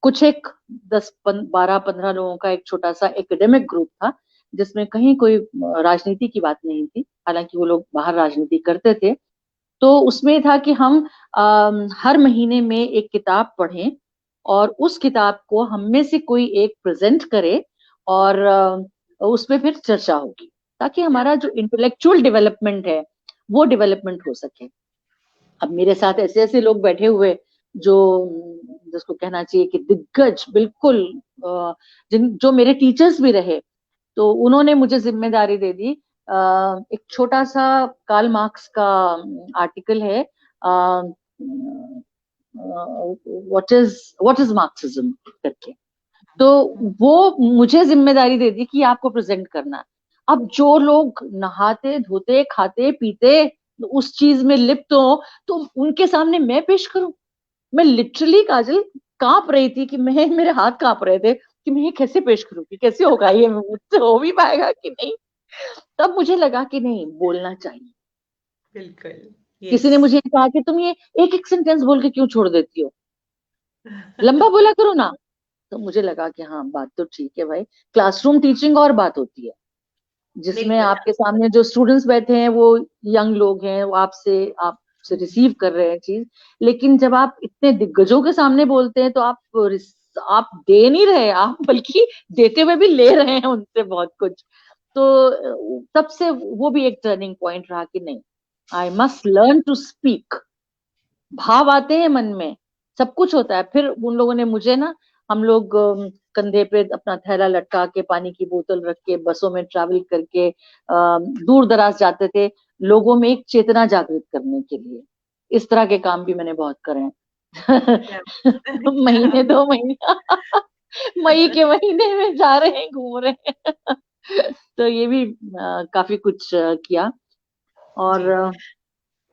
कुछ एक 10 12 15 लोगों का एक छोटा सा एकेडमिक ग्रुप था, जिसमें कहीं कोई राजनीति की बात नहीं थी, हालांकि वो लोग बाहर राजनीति करते थे। तो उसमें था कि हम हर महीने में एक किताब पढ़ें, और उस किताब को हम में से कोई एक प्रेजेंट करे, और उसमें फिर चर्चा होगी, ताकि क्या हमारा जो इंटेलेक्चुअल डेवलपमेंट है वो डेवलपमेंट हो सके। अब मेरे साथ ऐसे ऐसे लोग बैठे हुए जो, जिसको कहना चाहिए कि दिग्गज बिल्कुल, जिन जो मेरे टीचर्स भी रहे। तो उन्होंने मुझे जिम्मेदारी दे दी। एक छोटा सा कार्ल मार्क्स का आर्टिकल है, व्हाट इज मार्क्सिज्म करके। तो वो मुझे जिम्मेदारी दे दी कि आपको प्रेजेंट करना है। अब जो लोग नहाते धोते खाते पीते उस चीज में लिप्त हो, तो उनके सामने मैं पेश करूं? मैं लिटरली, काजल, कांप रही थी कि मैं, मेरे हाथ कांप रहे थे कि मैं ये कैसे पेश करूं, कि कैसे होगा ये, मुझसे हो भी पाएगा कि नहीं। तब मुझे लगा कि नहीं, बोलना चाहिए। बिल्कुल। किसी यस। ने मुझे कहा कि तुम ये एक एक सेंटेंस बोल के क्यों छोड़ देती हो, लंबा बोला करो ना। तो मुझे लगा कि हाँ, बात तो ठीक है भाई। क्लासरूम टीचिंग और बात होती है, जिसमें बिल्कुल। आपके सामने जो स्टूडेंट्स बैठे हैं वो यंग लोग हैं, वो आपसे रिसीव कर रहे हैं चीज। लेकिन जब आप इतने दिग्गजों के सामने बोलते हैं, तो आप दे नहीं रहे, आप बल्कि देते हुए भी ले रहे हैं उनसे बहुत कुछ। तो तब से वो भी एक टर्निंग पॉइंट रहा कि नहीं, I must learn to speak. भाव आते हैं मन में, सब कुछ होता है। फिर उन लोगों ने मुझे ना, हम लोग कंधे पे अपना थैला लटका के, पानी की बोतल रख के, बसों में ट्रैवल करके दूर दराज जाते थे, लोगों में एक चेतना जागृत करने के लिए। इस तरह के काम भी मैंने बहुत करे हैं। क्या महीने क्या। 2 महीने मई के महीने में जा रहे हैं, घूम रहे हैं। तो ये भी काफी कुछ किया। जी। और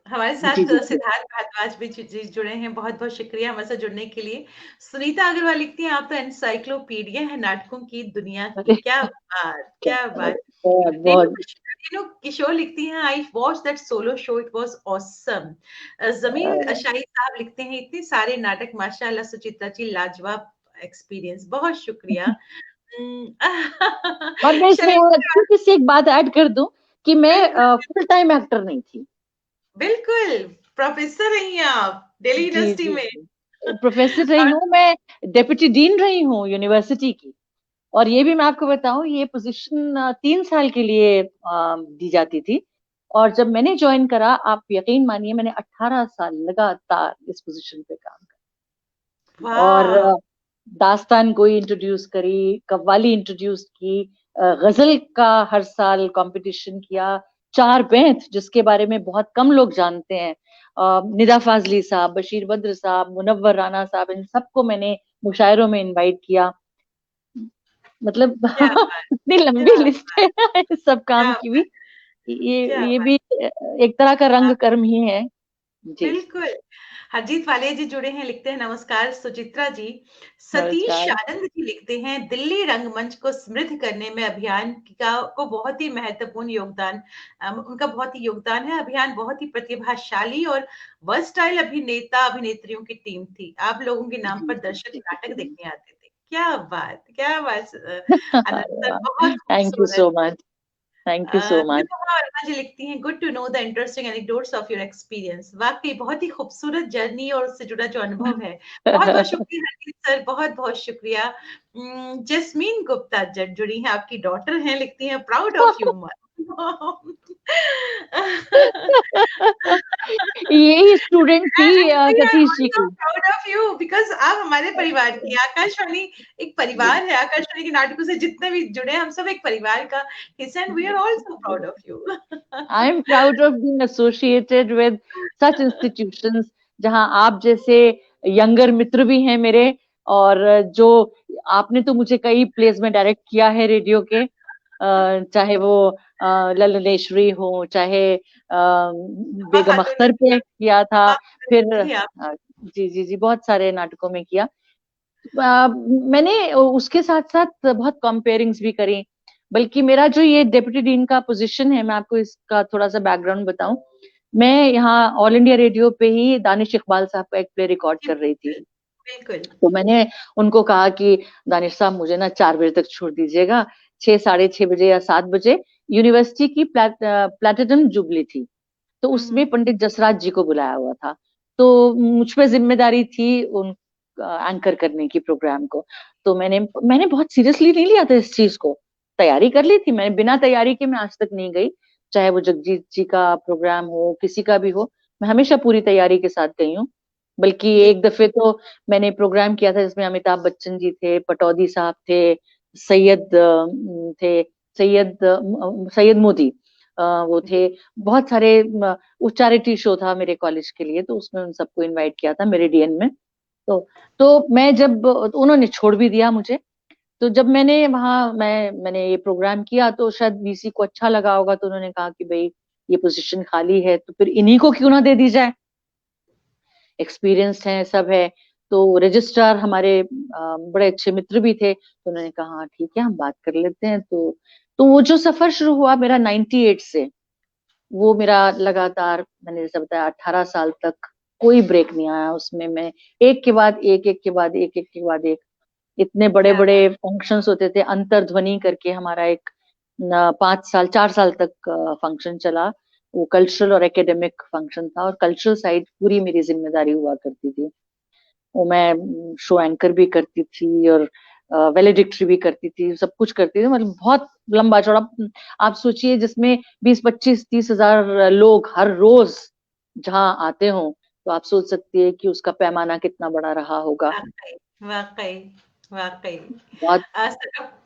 हमारे जी साथ जी जी। सिद्धार्थ भारद्वाज भी जी जुड़े हैं, बहुत-बहुत शुक्रिया हमारे साथ जुड़ने के लिए। सुनीता अग्रवाल लिखती हैं, आप तो एनसाइक्लोपीडिया हैं नाटकों की दुनिया की। अरे क्या बात! क्या क्या बात बात! है, बहुत रेनू बहुत। रेनू किशोर लिखती हैं, I watched that solo show, it was awesome. Zameer Shahi sahab लिखते हैं, इतने सारे नाटक माशाअल्लाह सुचित्रा जी, लाजवाब एक्सपीरियंस, बहुत शुक्रिया। उम, और मैं इसमें और शर्मिष्ठा। छोटी सी एक बात ऐड कर दूं कि मैं बिल्कुल, फुल टाइम एक्टर नहीं थी। बिल्कुल, प्रोफ़ेसर रही हैं आप, दिल्ली जी यूनिवर्सिटी जी में। जी। प्रोफेसर रही और हूँ मैं, डेप्यूटी डीन रही हूँ यूनिवर्सिटी की। और ये भी मैं आपको बताऊं, ये पोजीशन 3 साल के लिए दी जाती थी। और जब मैंने ज्वाइन करा, आप यकीन मानिए मैंने 18 साल लगातार इस पोजीशन पे काम किया। और वाह। दास्तान गोई इंट्रोड्यूस करी, कव्वाली इंट्रोड्यूस की, गजल का हर साल कंपटीशन किया, चार बैंत जिसके बारे में बहुत कम लोग जानते हैं, निदा फाजली साहब, बशीर बद्र साहब, मुनव्वर राना साहब, इन सबको मैंने मुशायरों में इनवाइट किया। मतलब क्या बात, इतनी क्या लंबी लिस्ट बात, है इस सब काम क्या की बात, भी। ये क्या ये बात। भी एक तरह का रंग कर्म ही है। जी। बिल्कुल। हरजीत वाले जी जुड़े हैं, लिखते हैं नमस्कार सुचित्रा जी। सतीश नमस्कार। आनंद जी लिखते हैं दिल्ली रंगमंच को समृद्ध करने में अभियान का को बहुत ही महत्वपूर्ण योगदान, उनका बहुत ही योगदान है। अभियान बहुत ही प्रतिभाशाली और वर्सटाइल अभिनेता अभिनेत्रियों की टीम थी। आप लोगों के नाम जी पर जी दर्शक जी नाटक जी। देखने आते थे। क्या बात, क्या बात। आनंद सर बहुत थैंक यू खूबसूरत। So much. Thank you so much. Nirupama Verma ji लिखती हैं good to know the interesting anecdotes of your experience. वाकई बहुत ही खूबसूरत जर्नी और उससे जुड़ा जो अनुभव है। बहुत बहुत शुक्रिया हरजीत सर, बहुत बहुत शुक्रिया। जस्मीन गुप्ता जट जुड़ी हैं, आपकी डॉटर हैं, लिखती हैं प्राउड ऑफ यू। यही स्टूडेंट थी We are Satish ji also की। proud of you because आप हमारे परिवार की, आकाशवाणी एक परिवार है। आकाशवाणी के नाटकों से जितने भी जुड़े हैं, हम सब एक परिवार का हिस्सा हैं। We are also proud of you. I am proud of being associated with such institutions, जहां आप जैसे यंगर मित्र भी हैं मेरे। और जो आपने तो मुझे कई प्लेस में डायरेक्ट किया है रेडियो के, चाहे वो ललनेश्वरी हो, चाहे बेगम खातून अख्तर पे किया था, फिर थी आप। जी जी जी बहुत सारे नाटकों में किया। मैंने उसके साथ साथ बहुत कंपेयरिंग्स भी करी। बल्कि मेरा जो ये डेप्यूटी डीन का पोजीशन है, मैं आपको इसका थोड़ा सा बैकग्राउंड बताऊं। मैं यहाँ ऑल इंडिया रेडियो पे ही दानिश इकबाल साहब का एक प्ले रिकॉर्ड जी, कर रही थी। बिल्कुल। तो मैंने उनको कहा कि दानिश साहब मुझे ना 4 बजे तक छोड़ दीजिएगा, 6, साढ़े 6 बजे या 7 बजे यूनिवर्सिटी की प्लेटिनम जुबली थी, तो उसमें हम्म। पंडित जसराज जी को बुलाया हुआ था। तो मुझ पे जिम्मेदारी थी उन एंकर करने की प्रोग्राम को। तो मैंने मैंने बहुत सीरियसली नहीं लिया था इस चीज को। तैयारी कर ली थी मैंने, बिना तैयारी के मैं आज तक नहीं गई। चाहे वो जगजीत जी का प्रोग्राम हो, किसी का भी हो, मैं हमेशा पूरी तैयारी के साथ गई हूँ। बल्कि जी। एक दफे तो मैंने प्रोग्राम किया था जिसमें अमिताभ बच्चन जी थे, पटौदी साहब थे, सैयद थे, सैयद मोदी वो जी। थे, बहुत सारे। वो चैरिटी शो था मेरे कॉलेज के लिए, तो उसमें उन सबको इनवाइट किया था मेरिडियन में। तो मैं जब उन्होंने छोड़ भी दिया मुझे, तो जब मैंने ये प्रोग्राम किया तो शायद वीसी को अच्छा लगा होगा, तो उन्होंने कहा कि भाई ये पोजीशन खाली है तो फिर इन्हीं को क्यों ना दे दी जाए, एक्सपीरियंस्ड है सब है। तो रजिस्ट्रार हमारे बड़े अच्छे मित्र भी थे, तो उन्होंने कहा हाँ ठीक है हम बात कर लेते हैं। तो वो जो सफर शुरू हुआ मेरा 98 से, वो मेरा लगातार, मैंने जैसे बताया 18 साल तक कोई ब्रेक नहीं आया उसमें। मैं एक के बाद एक, एक के बाद एक, एक के बाद एक, इतने बड़े क्या बड़े बात। फंक्शंस होते थे। अंतर्ध्वनि करके हमारा एक 5 साल 4 साल तक फंक्शन चला। वो कल्चरल और एकेडमिक फंक्शन था, और कल्चरल साइड पूरी मेरी जिम्मेदारी हुआ करती थी। वो मैं शो एंकर भी करती थी और वैलेडिक्टरी भी करती थी, सब कुछ करती थी। मतलब बहुत लंबा चौड़ा, आप सोचिए जिसमें 20, 25, 30 हजार लोग हर रोज जहाँ आते हों, तो आप सोच सकती है कि उसका पैमाना कितना बड़ा रहा होगा। वाक़ई, वाक़ई, वाक़ई। बहुत।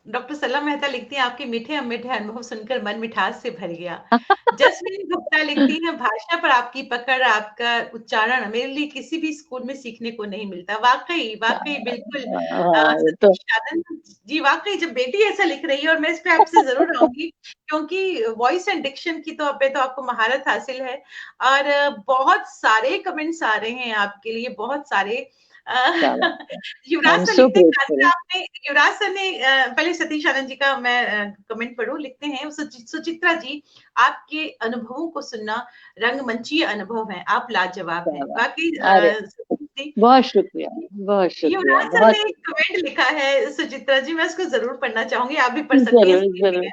डॉक्टर सलाम मेहता लिखती हैं, आपके मीठे-अमीठे अनुभव सुनकर मन मिठास से भर गया। जस्मीन गुप्ता लिखती हैं, भाषा पर आपकी पकड़, आपका उच्चारण मेरे लिए किसी भी स्कूल में सीखने को नहीं मिलता। वाक़ई, वाक़ई, बिल्कुल। ये तो सतीश आनंद जी, वाक़ई जब बेटी ऐसा लिख रही है, और मैं इस पे आपसे ज़रूर आऊँगी, क्योंकि वॉइस एंड डिक्शन की तो आपको महारत हासिल है। और बहुत सारे कमेंट्स आ रहे हैं आपके लिए, बहुत सारे। अ, क्या बात है। आई युवराज एम सर सो लिखते हैं, खासकर ग्रेटफुल। आपने युवराज सर ने पहले सतीश आनंद जी का मैं कमेंट पढ़ूँ, लिखते हैं सुचित्रा जी, आपके अनुभवों को सुनना रंगमंचीय अनुभव है, आप लाजवाब क्या हैं। बात। वाक़ई अरे सतीश जी। बहुत शुक्रिया, बहुत शुक्रिया, युवराज सर ने बहुत एक कमेंट लिखा है सुचित्रा जी, मैं उसको ज़रूर पढ़ना चाहूँगी, आप भी पढ़ सकती हैं, जरूर स्क्रीन पे जरूर। है।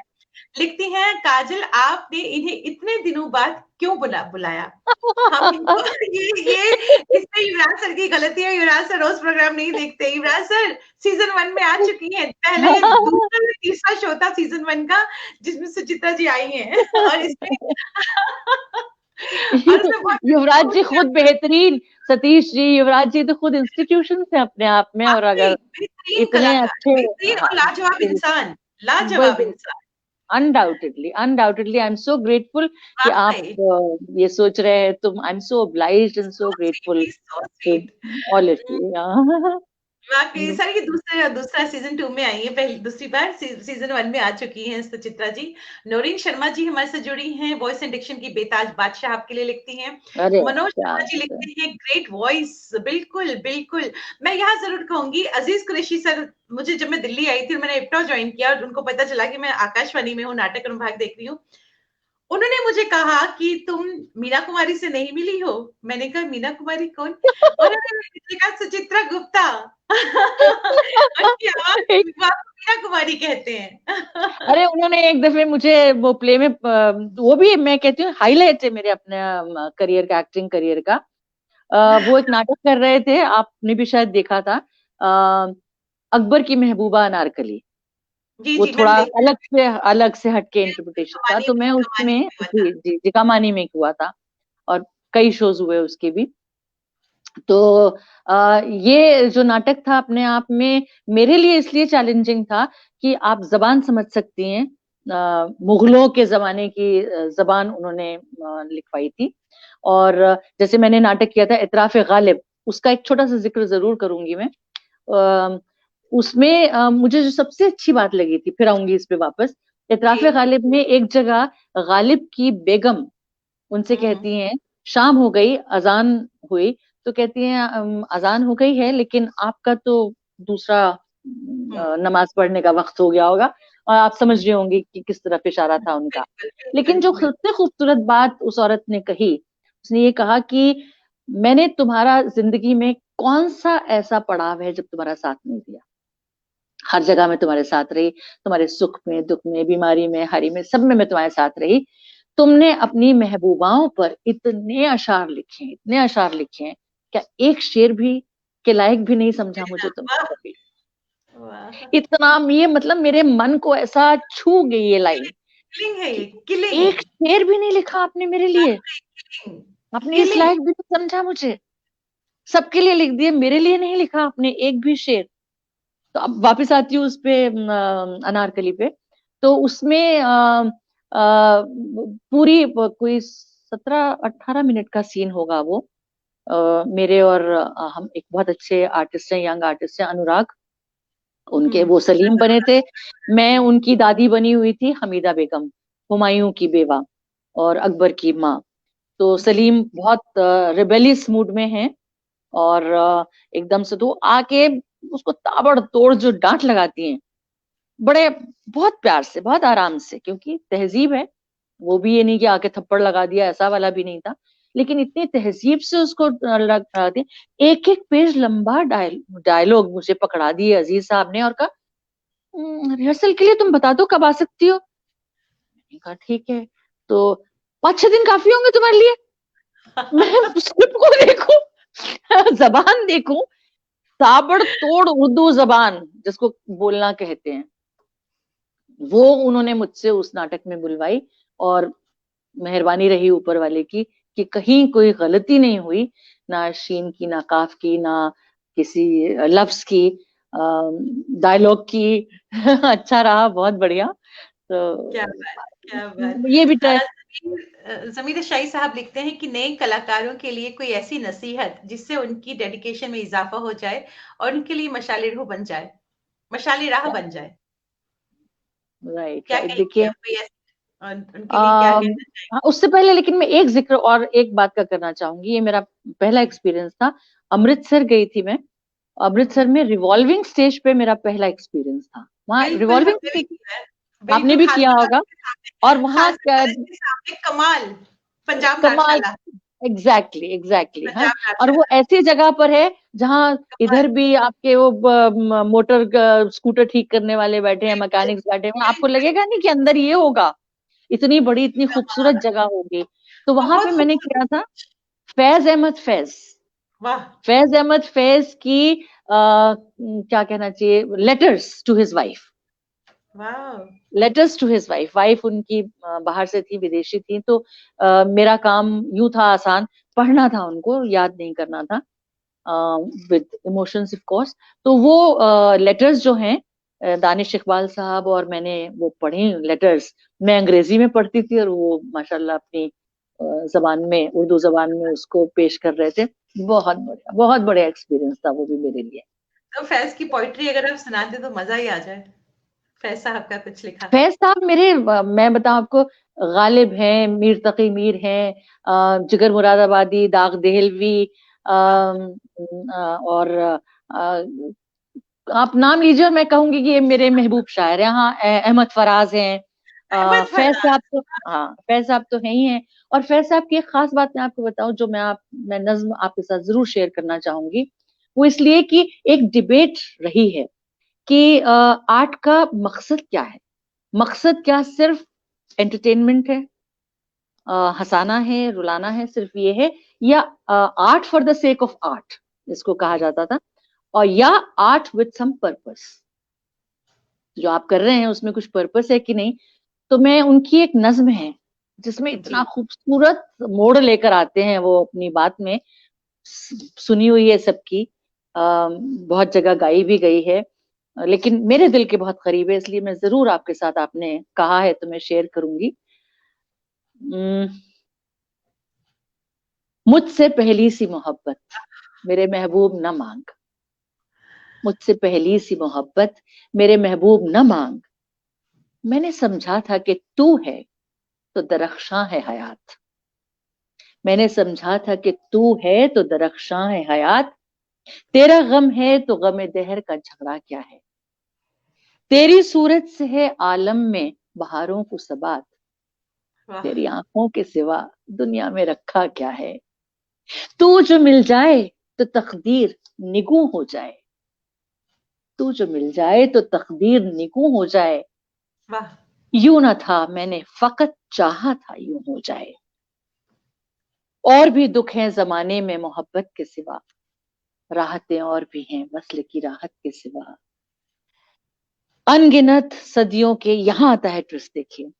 लिखती हैं, काजल आपने इन्हें इतने दिनों बाद क्यों बुलाया? हम इनको ये इसमें युवराज सर की गलती है, युवराज सर रोज प्रोग्राम नहीं देखते। युवराज सर सीज़न 1 में आ चुकी हैं, पहले ये दूसरा या तीसरा शो था सीज़न 1 का जिसमें सुचित्रा जी आई हैं और इसमें और उसमें युवराज जी खुद बहुत बेहतरीन, सतीश जी, युवराज जी तो खुद इंस्टीट्यूशन है अपने आप में, और वाक़ई अगर बेहतरीन इतने कलाकार, अच्छे, बेहतरीन और हाँ, लाजवाब इंसान, लाजवाब बिल्कुल, इंसान, undoubtedly undoubtedly, I am so grateful कि आप वाक़ई ये सोच रहे हैं, तुम, आई am so obliged and so so sweet, grateful he is so to sweet. all of hmm. you। वाक़ई सर ये दूसरा दूसरा सीज़न 2 में आई है, पहली दूसरी बार सीज़न 1 में आ चुकी हैं सुचित्रा जी। नौरीन शर्मा जी हमारे से जुड़ी हैं, वॉइस एंड डिक्शन की बेताज बादशाह आपके लिए लिखती हैं। अरे मनोज क्या शर्मा जी बात है। लिखते हैं ग्रेट वॉइस, बिल्कुल, बिल्कुल। मैं यहाँ ज़रूर कहूँगी अज़ीज़ कुरैशी सर, मुझे जब मैं दिल्ली आई थी और मैंने इप्टा जॉइन किया और उनको पता चला कि मैं आकाशवाणी में हूँ, नाटक अनुभाग देख रही हूँ। उन्होंने मुझे कहा कि तुम मीना कुमारी से नहीं मिली हो? मैंने कहा मीना कुमारी कौन? उन्होंने मुझे कहा सुचित्रा गुप्ता। उनकी आवाज़ को मीना कुमारी कहते हैं। अरे उन्होंने एक दफे मुझे वो प्ले में, वो भी मैं कहती हूँ हाईलाइट है मेरे अपने करियर का, एक्टिंग करियर का। वो एक नाटक कर रहे थे, आपने भी शायद देखा था, अकबर की महबूबा अनारकली। जी, वो जी, थोड़ा मैंने देखा है। अलग से हटके इंटरप्रिटेशन था, कमानी तो मैं कमानी उसमें, में हुआ था। जी जी जी, कमानी में हुआ था, और कई शोज हुए उसके भी। तो ये जो नाटक था अपने आप में मेरे लिए इसलिए चैलेंजिंग था कि आप जबान समझ सकती हैं, मुगलों के जमाने की जबान उन्होंने लिखवाई थी। और जैसे मैंने नाटक किया था इतराफ गालिब, उसका एक छोटा सा जिक्र जरूर करूंगी मैं। अ, उसमें मुझे जो सबसे अच्छी बात लगी थी, फिर आऊंगी इस पे वापस, इतराफ जी। गालिब में एक जगह गालिब की बेगम उनसे हुँ, हुँ। कहती हैं, शाम हो गई, अजान हुई, तो कहती हैं अजान हो गई है लेकिन आपका तो दूसरा हुँ, नमाज पढ़ने का वक्त हो गया होगा, और आप समझ रही होंगी कि किस तरफ इशारा था उनका। बिल्कुल, लेकिन बिल्कुल, जो बिल्कुल। सबसे खूबसूरत बात उस औरत ने कही, उसने ये कहा कि मैंने तुम्हारा जिंदगी में कौन सा ऐसा पड़ाव है जब तुम्हारा साथ नहीं दिया, हर जगह में तुम्हारे साथ रही, तुम्हारे सुख में, दुख में, बीमारी में, हरी में, सब में मैं तुम्हारे साथ रही। तुमने अपनी महबूबाओं पर इतने अशार लिखे हैं, क्या एक शेर भी के लायक भी नहीं समझा मुझे तुमने वाह! कभी? वाह! इतना, ये मतलब मेरे मन को ऐसा छू गई ये लाइन किलिंग है कि ये, किलिंग। एक शेर भी नहीं लिखा आपने मेरे लिए, वाक़ई किलिंग, आपने इस किलिंग। लायक भी नहीं समझा मुझे, सबके लिए लिख दिए, मेरे लिए नहीं लिखा आपने एक भी शेर। तो अब वापस आती हूँ उस पे, अनारकली पे। तो उसमें पूरी कोई 17-18 मिनट का सीन होगा वो। मेरे और हम एक बहुत अच्छे आर्टिस्ट हैं, यंग आर्टिस्ट हैं, अनुराग, हुँ, उनके हुँ। वो सलीम बने थे, मैं उनकी दादी बनी हुई थी, हमीदा बेगम, हुमायूं की बेवा और अकबर की माँ। तो जी। सलीम बहुत रिबेलियस मूड में है, और एकदम से तो आके उसको ताबड़तोड़ जो डांट लगाती हैं, बड़े, बहुत प्यार से, बहुत आराम से, क्योंकि तहजीब है। वो भी ये नहीं कि आके थप्पड़ लगा दिया, ऐसा वाला भी नहीं था, लेकिन इतनी तहजीब से उसको लगाती। एक एक पेज लंबा डायलॉग मुझे पकड़ा दिए अजीज साहब ने, और कहा, रिहर्सल के लिए तुम बता दो कब आ सकती हो?" मैंने कहा ठीक है, तो 5-6 दिन काफी होंगे तुम्हारे लिए? मैं स्क्रिप्ट को देखूं, जबान देखूं, ताबड़तोड़ उर्दू जबान जिसको बोलना कहते हैं, वो उन्होंने मुझसे उस नाटक में बुलवाई। और मेहरबानी रही ऊपर वाले की कि कहीं कोई गलती नहीं हुई, ना शीन की, ना काफ की, ना किसी लफ्ज की, डायलॉग की। अच्छा रहा, बहुत बढ़िया। क्या तो बात, क्या बात। ये भी ज़मीर शाही साहब लिखते हैं कि नए कलाकारों के लिए कोई ऐसी नसीहत जिससे उनकी डेडिकेशन में इज़ाफ़ा हो जाए और उनके लिए मशाल-ए राह बन जाए। राइट क्या राइट, कहेंगी देखिए, आप कोई ऐसी उनके लिए क्या कहना हाँ, चाहेंगी? उससे पहले लेकिन मैं एक जिक्र और एक बात का करना चाहूंगी, ये मेरा पहला एक्सपीरियंस था। अमृतसर गई थी मैं, अमृतसर हुँ, में रिवॉल्विंग स्टेज पे मेरा पहला एक्सपीरियंस था। वहाँ बिल्कुल रिवॉल्विंग हमने भी स्टेज किया है। आपने बिल्कुल, भी किया खालसा होगा, कॉलेज के सामने और वहाँ खालसा कॉलेज के सामने कमाल, पंजाब कमाल, नाटशाला। एग्जैक्टली हाँ। पंजाब और वो नेशनल। ऐसी जगह पर है जहाँ इधर भी आपके वो मोटर स्कूटर ठीक करने वाले बैठे हैं, बिल्कुल, मैकेनिक्स बैठे हैं, आपको बिल्कुल, लगेगा नहीं कि अंदर ये होगा, इतनी बड़ी इतनी खूबसूरत कमाल, जगह होगी। तो वहां पे बहुत मैंने खूबसूरत। किया था फैज अहमद फैज। वाह! फैज अहमद फैज की क्या कहना चाहिए, letters to his wife. Wow! Letters to his wife, wife उनकी बाहर से थी, विदेशी थी, तो मेरा काम यूं था आसान, पढ़ना था उनको, याद नहीं करना था, विद इमोशंस ऑफ कोर्स। तो वो लेटर्स जो हैं, दानिश इकबाल साहब और मैंने वो पढ़े लेटर्स। मैं अंग्रेजी में पढ़ती थी और वो माशाल्लाह अपनी जबान में, उर्दू जबान में उसको पेश कर रहे थे। बहुत बढ़िया एक्सपीरियंस था वो भी मेरे लिए। तो फैज़ की पोएट्री अगर आप सुना दें तो मज़ा ही आ जाए। फैज़ साहब का कुछ लिखा। फैज साहब मेरे मैं बताऊं आपको, गालिब हैं, मीर तकी मीर हैं, जिगर मुरादाबादी, दाग देहलवी, वाह! और आप नाम लीजिए और मैं कहूंगी कि ये मेरे महबूब शायर हैं। हाँ, अहमद फराज हैं, अहमद फैज फराज। साहब तो, हाँ फैज साहब तो है ही हैं। और फैज साहब की एक खास बात मैं आपको बताऊं, जो मैं नज्म आपके साथ जरूर शेयर करना चाहूंगी। वो इसलिए कि एक डिबेट रही है कि आर्ट का मकसद क्या है। मकसद क्या सिर्फ एंटरटेनमेंट है, हंसाना है, रुलाना है, सिर्फ ये है, या art for the sake of art जिसको कहा जाता था, और या आर्ट विद सम पर्पस, जो आप कर रहे हैं उसमें कुछ पर्पस है कि नहीं। तो मैं उनकी एक नज्म है जिसमें इतना जी। खूबसूरत मोड़ लेकर आते हैं वो अपनी बात में, सुनी हुई है सबकी, बहुत जगह गाई भी गई है, लेकिन मेरे दिल के बहुत करीब है, इसलिए मैं जरूर आपके साथ, आपने कहा है तो मैं शेयर करूंगी। हम्म, मुझसे पहली सी मोहब्बत मेरे महबूब न मांग, मुझसे पहली सी मोहब्बत मेरे महबूब न मांग, मैंने समझा था कि तू है तो दरख्शां है हयात, मैंने समझा था कि तू है तो दरख्शां है हयात, तेरा गम है तो गम दहर का झगड़ा क्या है, तेरी सूरत से है आलम में बहारों को सबात, वाह! तेरी आंखों के सिवा दुनिया में रखा क्या है, तू जो मिल जाए तो तकदीर निगू हो जाए, तू जो मिल जाए तो तकदीर निगू हो जाए, वाह! यूं न था मैंने फकत चाहा था यूं हो जाए, और भी दुख हैं जमाने में मोहब्बत के सिवा, राहतें और भी हैं वस्ल की राहत के सिवा, अनगिनत सदियों के, यहाँ आता है ट्विस्ट देखिए,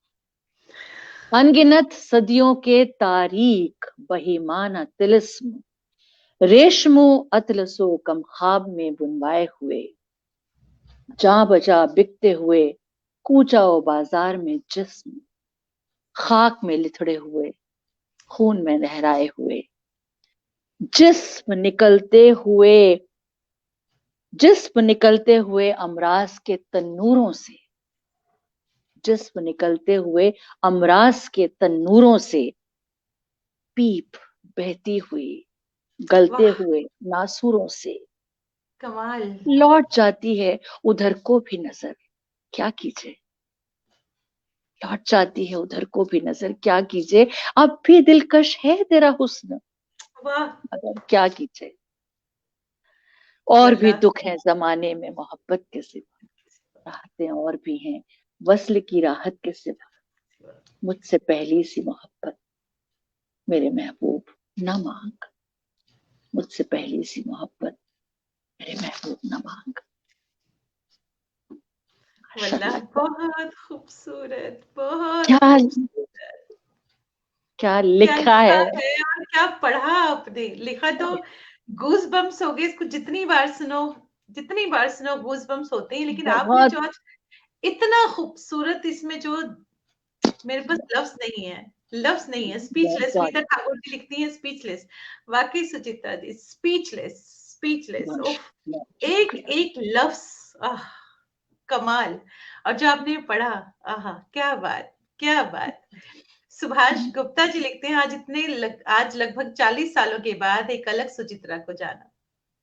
अनगिनत सदियों के तारीख बहीमाना तिलिस्म, रेशमो अतलसो कम ख्वाब में बुनवाए हुए, जा बजा बिकते हुए कूचाओ बाजार में जिस्म, खाक में लिथड़े हुए खून में नहराए हुए, जिस्म निकलते हुए, जिस्म निकलते हुए अमराज के तन्नूरों से, जिस्म निकलते हुए अमराज के तन्नूरों से, पीप बहती हुई गलते वाह! हुए नासूरों से, कमाल। लौट जाती है उधर को भी नजर, क्या कीजिए, लौट जाती है उधर को भी नजर, क्या कीजिए, अब भी दिलकश है तेरा हुस्न, वाह! मगर क्या कीजिए, और भी वल्लाह। दुख है जमाने में मोहब्बत के सिवा, राहतें और भी हैं वस्ल की राहत के सिवा, मुझसे पहली सी मोहब्बत मेरे महबूब न मांग, मुझसे पहली सी मोहब्बत मेरे महबूब न मांग। वल्लाह माशाल्लाह, बहुत खूबसूरत, बहुत क्या खूबसूरत। क्या क्या लिखा लिखा है। है और क्या पढ़ा आपने। लिखा तो गूज़ बम्प्स हो गए, इसको जितनी बार सुनो गूज़ बम्प्स होते हैं, लेकिन आपने बहुत जो आज इतना खूबसूरत इसमें जो, मेरे पास लफ्ज़ नहीं है, लफ्ज़ नहीं है, स्पीचलेस। बहुत रीता ठाकुर जी लिखती हैं स्पीचलेस। वाक़ई सुचित्रा जी स्पीचलेस, स्पीचलेस। बहुत उफ़! बहुत शुक्रिया। एक-एक लफ्ज़, आह! कमाल। और जो आपने पढ़ा, आहा! क्या बात, क्या बात। सुभाष गुप्ता जी लिखते हैं, आज लगभग 40 सालों के बाद एक अलग सुचित्रा को जाना।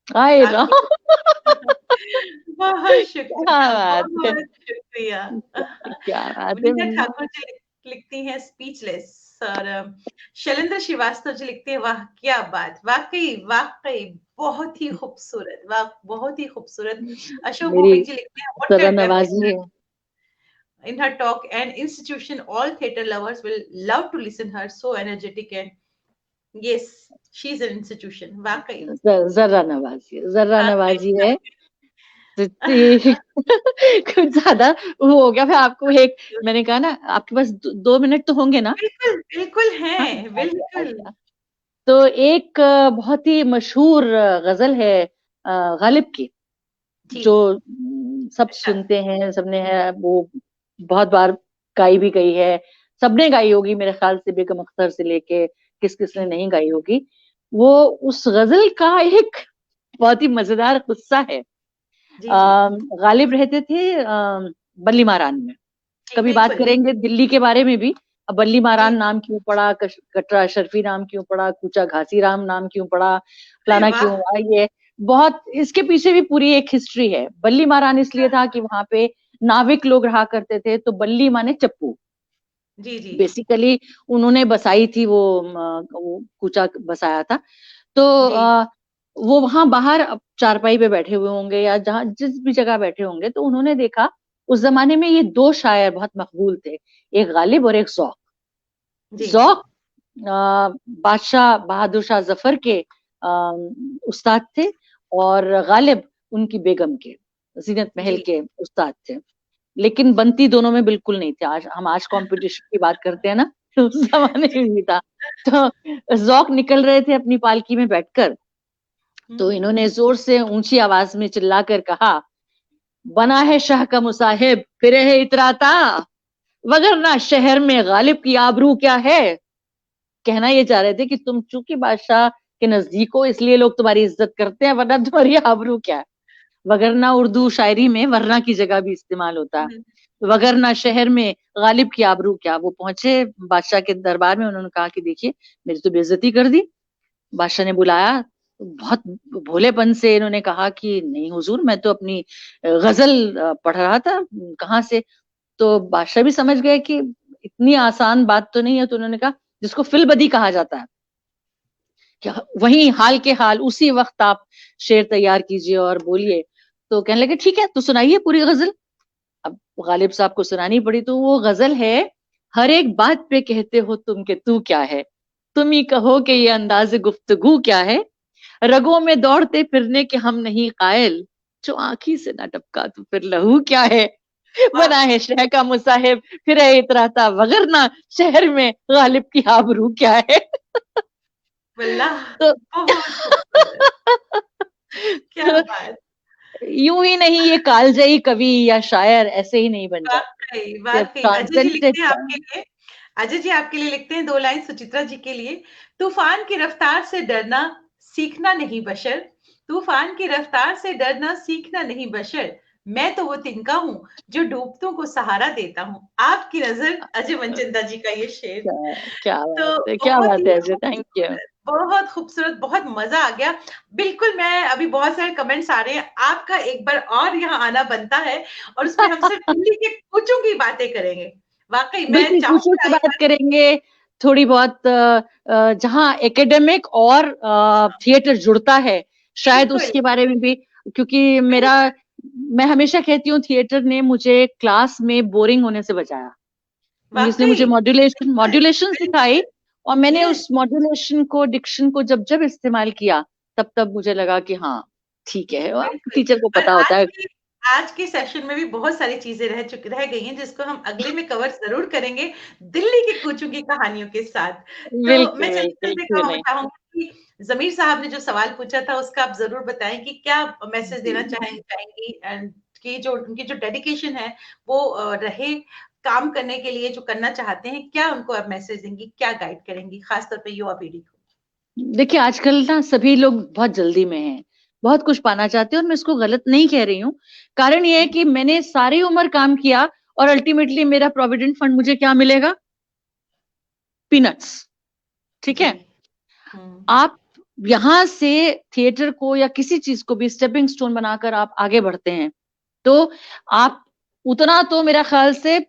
हाय राम। आपकी बहुत क्या शुक्रिया, बात है, बहुत शुक्रिया। क्या बात है। विनीता ठाकुर जी लिखती हैं स्पीचलेस। और शैलेंद्र श्रीवास्तव जी लिखते हैं, वाह क्या बात, वाकई वाकई बहुत ही खूबसूरत, वाह बहुत ही खूबसूरत। अशोक मेरी भौमिक जी लिखते हैं, व्हाट सदा अ डेप्थ नवाजी है। in her talk and institution, all theater lovers will love to listen her, so energetic and yes, she's an institution, वाकई। जर्रा नवाजी, जर्रा वाकई नवाजी है। कुछ ज्यादा वो हो गया। फिर आपको एक, मैंने कहा ना आपके पास 2 मिनट तो होंगे ना? बिल्कुल बिल्कुल है, हाँ, अच्छा बिल्कुल। अच्छा। तो एक बहुत ही मशहूर गजल है गालिब की, जी। जो सब अच्छा। सुनते हैं, सबने है वो, बहुत बार गाई भी गई है, सबने गाई होगी मेरे ख्याल से, बेगम अख्तर से लेके किस किस ने जी नहीं गाई होगी। वो उस गजल का एक बहुत ही मजेदार किस्सा है। जी जी गालिब रहते थे बल्ली मारान में। जी, कभी बात बिल्कुल। करेंगे दिल्ली के बारे में भी। अब बल्ली जी। मारान नाम क्यों पड़ा, कटरा अशरफी नाम क्यों पड़ा, कूचा घासीराम नाम क्यों पड़ा, अरे फलाना क्यों वाह। हुआ, ये बहुत, इसके पीछे भी पूरी एक हिस्ट्री है। बल्ली मारान इसलिए था कि वहां पे नाविक लोग रहा करते थे, तो बल्ली माने चप्पू। जी जी बेसिकली उन्होंने बसाई थी वो कूचा बसाया था। तो जी वो वहां बाहर चारपाई पे बैठे हुए होंगे या जहां जिस भी जगह बैठे होंगे, तो उन्होंने देखा उस जमाने में ये 2 शायर बहुत मकबूल थे, एक गालिब और एक जौक। जी जौक बादशाह बहादुर शाह जफर के उस्ताद थे, और गालिब उनकी बेगम के, जीनत महल जी के उस्ताद थे। लेकिन बनती दोनों में बिल्कुल नहीं थे। आज कंपटीशन की बात करते हैं ना, तो उस जमाने में भी था। तो जौक निकल रहे थे अपनी पालकी में बैठकर, तो हम्म। इन्होंने जोर से ऊंची आवाज में चिल्लाकर कहा, बना है शाह का मुसाहिब फिरे है इतराता, वगरना शहर में गालिब की आबरू क्या है। कहना ये चाह रहे थे कि तुम चूंकि बादशाह के नजदीक हो इसलिए लोग तुम्हारी इज्जत करते हैं, वरना तुम्हारी आबरू क्या है। वगरना उर्दू शायरी में वरना की जगह भी इस्तेमाल होता है। हम्म। वगरना शहर में गालिब की आबरू क्या। वो पहुंचे बादशाह के दरबार में, उन्होंने कहा कि देखिए मेरी तो बेइज्जती कर दी। बादशाह ने बुलाया, बहुत भोलेपन से इन्होंने कहा कि नहीं हुजूर, मैं तो अपनी गजल पढ़ रहा था, कहाँ से। तो बादशाह भी समझ गए कि इतनी आसान बात तो नहीं है, तो उन्होंने कहा, जिसको फिलबदी कहा जाता है, कि वही हाल के हाल उसी वक्त आप शेर तैयार कीजिए और बोलिए। तो कहने लगे ठीक है, तो सुनाइए पूरी गजल। अब गालिब साहब को सुनानी पड़ी। तो वो गजल है, हर एक बात पे कहते हो तुम के तू क्या है, तुम ही कहो कि ये अंदाज गुफ्तगू क्या है, रगों में दौड़ते फिरने के हम नहीं कायल, जो आंखी से ना टपका तो फिर लहू क्या है। वाह। बना है शह का मुसाहिब फिर है इतराता, वगरना शहर में गालिब की आबरू क्या है। वल्लाह। तो बहुत खूबसूरत। क्या तो बात। यूं ही नहीं, ये कालजयी कवि या शायर ऐसे ही नहीं बन जाते, वाकई ये वाकई, अजय जी ट्रांसेंडेंट। लिखते हैं आपके लिए, अजय जी आपके लिए लिखते हैं 2 लाइन सुचित्रा जी के लिए। तूफान की रफ्तार से डरना सीखना नहीं बशर, तूफान की रफ्तार से डरना सीखना नहीं बशर, मैं तो वो तिनका हूँ जो डूबतों को सहारा देता हूँ। आपकी नजर, अजय मनचंदा जी का ये शेर। क्या, क्या तो बात है, क्या बहुत बात ही है अजय, थैंक यू। खूबसूरत, बहुत खूबसूरत, बहुत मजा आ गया। बिल्कुल, मैं अभी बहुत सारे कमेंट्स आ रहे हैं, आपका एक बार और यहाँ आना बनता है, और उसमें हम सिर्फ दिल्ली के कुचों की बातें करेंगे। वाकई मैं बिल्कुल कुछ चाहूंगी की एक बात बार। करेंगे, थोड़ी बहुत जहाँ एकेडमिक और थिएटर जुड़ता है, शायद बिल्कुल उसके बारे में भी। क्योंकि मेरा, मैं हमेशा कहती हूँ थिएटर ने मुझे क्लास में बोरिंग होने से बचाया, क्योंकि इसने वाकई मुझे मॉड्यूलेशन बिल्कुल मॉड्यूलेशन सिखाई। बिल्कुल। और मैंने यस। उस मॉड्यूलेशन को, डिक्शन को जब जब इस्तेमाल किया, तब तब मुझे लगा कि हाँ ठीक है, बिल्कुल। टीचर को और पता होता है। आज के सेशन में भी बहुत सारी चीजें रह गई हैं, जिसको हम अगले में कवर जरूर करेंगे, दिल्ली की कूचों की कहानियों के साथ। तो मैं बिल्कुल चलते बिल्कुल, चलते क्यों नहीं। चाहूंगी कि जमीर साहब ने जो सवाल पूछा था उसका आप जरूर बताएं कि क्या मैसेज देना जी, चाहेंगी, एंड कि जो उनकी जो डेडिकेशन है वो रहे काम करने के लिए, जो करना चाहते हैं, क्या उनको आप मैसेज देंगी, क्या गाइड करेंगी खासतौर पर युवा पीढ़ी को। देखिए आजकल ना सभी लोग बहुत जल्दी में हैं, बहुत कुछ पाना चाहते हैं, और मैं इसको गलत नहीं कह रही हूँ। कारण ये है कि मैंने सारी उम्र काम किया, और अल्टीमेटली मेरा प्रोविडेंट फंड मुझे क्या मिलेगा, पीनट्स। ठीक जी। है। आप यहां से थिएटर को या किसी चीज को भी स्टेपिंग स्टोन बनाकर आप आगे बढ़ते हैं, तो आप उतना तो मेरा ख्याल से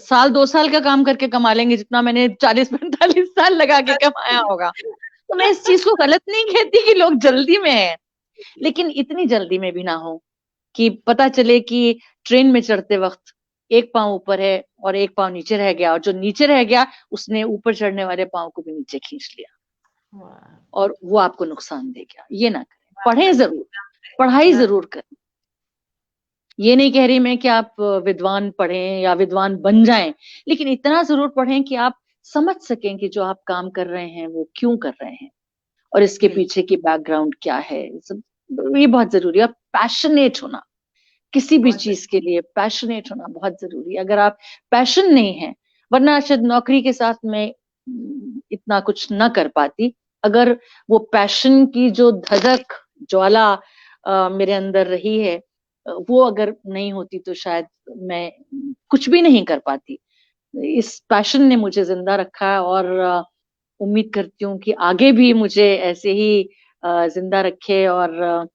साल 2 साल का काम करके कमा लेंगे, जितना मैंने 40-45 साल लगा के कमाया होगा। तो मैं इस चीज को गलत नहीं कहती कि लोग जल्दी में हैं, लेकिन इतनी जल्दी में भी ना हो कि पता चले कि ट्रेन में चढ़ते वक्त एक पाँव ऊपर है और एक पाँव नीचे रह गया, और जो नीचे रह गया उसने ऊपर चढ़ने वाले पाँव को भी नीचे खींच लिया, वाह, और वो आपको नुकसान दे गया। ये ना करें, पढ़ें वाकई, जरूर, पढ़ाई वाकई, जरूर करें। ये नहीं कह रही मैं कि आप विद्वान पढ़ें या विद्वान बन जाएं, लेकिन इतना जरूर पढ़ें कि आप समझ सकें कि जो आप काम कर रहे हैं वो क्यों कर रहे हैं, और इसके बिल्कुल, पीछे की बैकग्राउंड क्या है। ये बहुत जरूरी है। पैशनेट होना किसी भी बहुत चीज के लिए, पैशनेट होना बहुत जरूरी है। अगर आप पैशन नहीं है, वरना शायद नौकरी के साथ मैं इतना कुछ ना कर पाती। अगर वो पैशन की जो धधक ज्वाला मेरे अंदर रही है, वो अगर नहीं होती तो शायद मैं कुछ भी नहीं कर पाती। इस पैशन ने मुझे जिंदा रखा है, और उम्मीद करती हूँ कि आगे भी मुझे ऐसे ही जिंदा रखे। और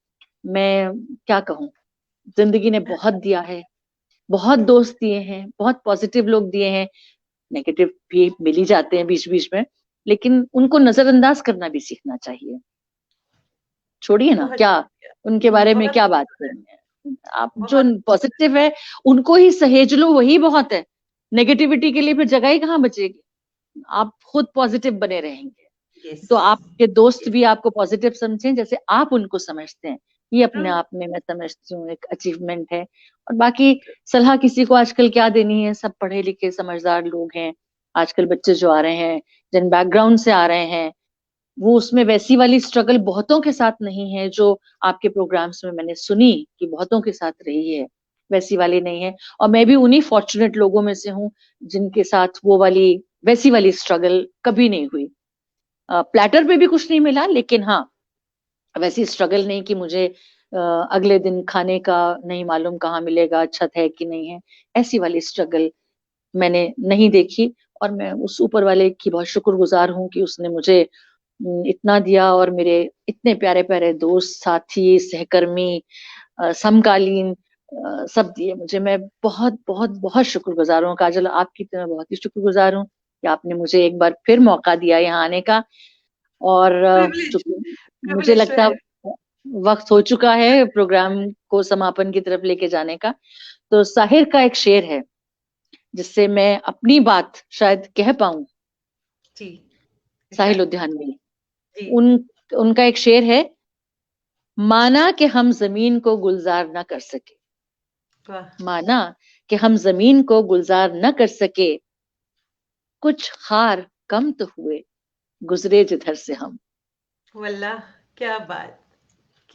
मैं क्या कहूँ, जिंदगी ने बहुत दिया है, बहुत दोस्त दिए हैं, बहुत पॉजिटिव लोग दिए हैं, नेगेटिव भी मिल ही जाते हैं बीच बीच में, लेकिन उनको नजरअंदाज करना भी सीखना चाहिए। छोड़िए ना, बहुत क्या शुक्रिया, उनके बारे में बहुत क्या बात करनी है। आप जो बहुत पॉजिटिव है उनको ही सहेज लो, वही बहुत है। नेगेटिविटी के लिए फिर जगह ही कहाँ बचेगी। आप खुद पॉजिटिव बने रहेंगे यस, तो आपके दोस्त यस, भी आपको पॉजिटिव समझें जैसे आप उनको समझते हैं। ये ट्रू, अपने आप में मैं समझती हूँ एक अचीवमेंट है। और बाकी सलाह किसी को आजकल क्या देनी है, सब पढ़े लिखे समझदार लोग हैं। आजकल बच्चे जो आ रहे हैं, जिन बैकग्राउंड से आ रहे हैं, वो उसमें वैसी वाली स्ट्रगल बहुतों के साथ नहीं है जो आपके प्रोग्राम्स में मैंने सुनी कि बहुतों के साथ रही है, वैसी वाली नहीं है। और मैं भी उन्हीं फॉर्चुनेट लोगों में से हूँ जिनके साथ वो वाली वैसी वाली स्ट्रगल कभी नहीं हुई। प्लेटर पे भी कुछ नहीं मिला, लेकिन हाँ, वैसी स्ट्रगल नहीं कि मुझे अगले दिन खाने का नहीं मालूम कहाँ मिलेगा, छत है कि नहीं है, ऐसी वाली स्ट्रगल मैंने नहीं देखी। और मैं उस ऊपर वाले की बहुत शुक्रगुजार हूँ कि उसने मुझे इतना दिया, और मेरे इतने प्यारे प्यारे दोस्त, साथी, सहकर्मी, समकालीन सब दिए मुझे। मैं बहुत बहुत बहुत शुक्रगुजार हूँ काजल, आपकी तो मैं बहुत ही शुक्रगुजार हूँ कि आपने मुझे एक बार फिर मौका दिया यहाँ आने का। और प्रिविलेज, चूंकि मुझे प्रिविलेज टू लगता हैव, वक्त हो चुका है प्रोग्राम को समापन की तरफ लेके जाने का, तो साहिर का एक शेर है जिससे मैं अपनी बात शायद कह पाऊं। जी, साहिल इरशाद लुधियानवी, जी, उन उनका एक शेर है, माना कि हम जमीन को गुलजार न कर सके, वाह, माना कि हम जमीन को गुलजार न कर सके, कुछ खार कम तो हुए गुजरे जिधर से हम। वल्लाह, क्या बात,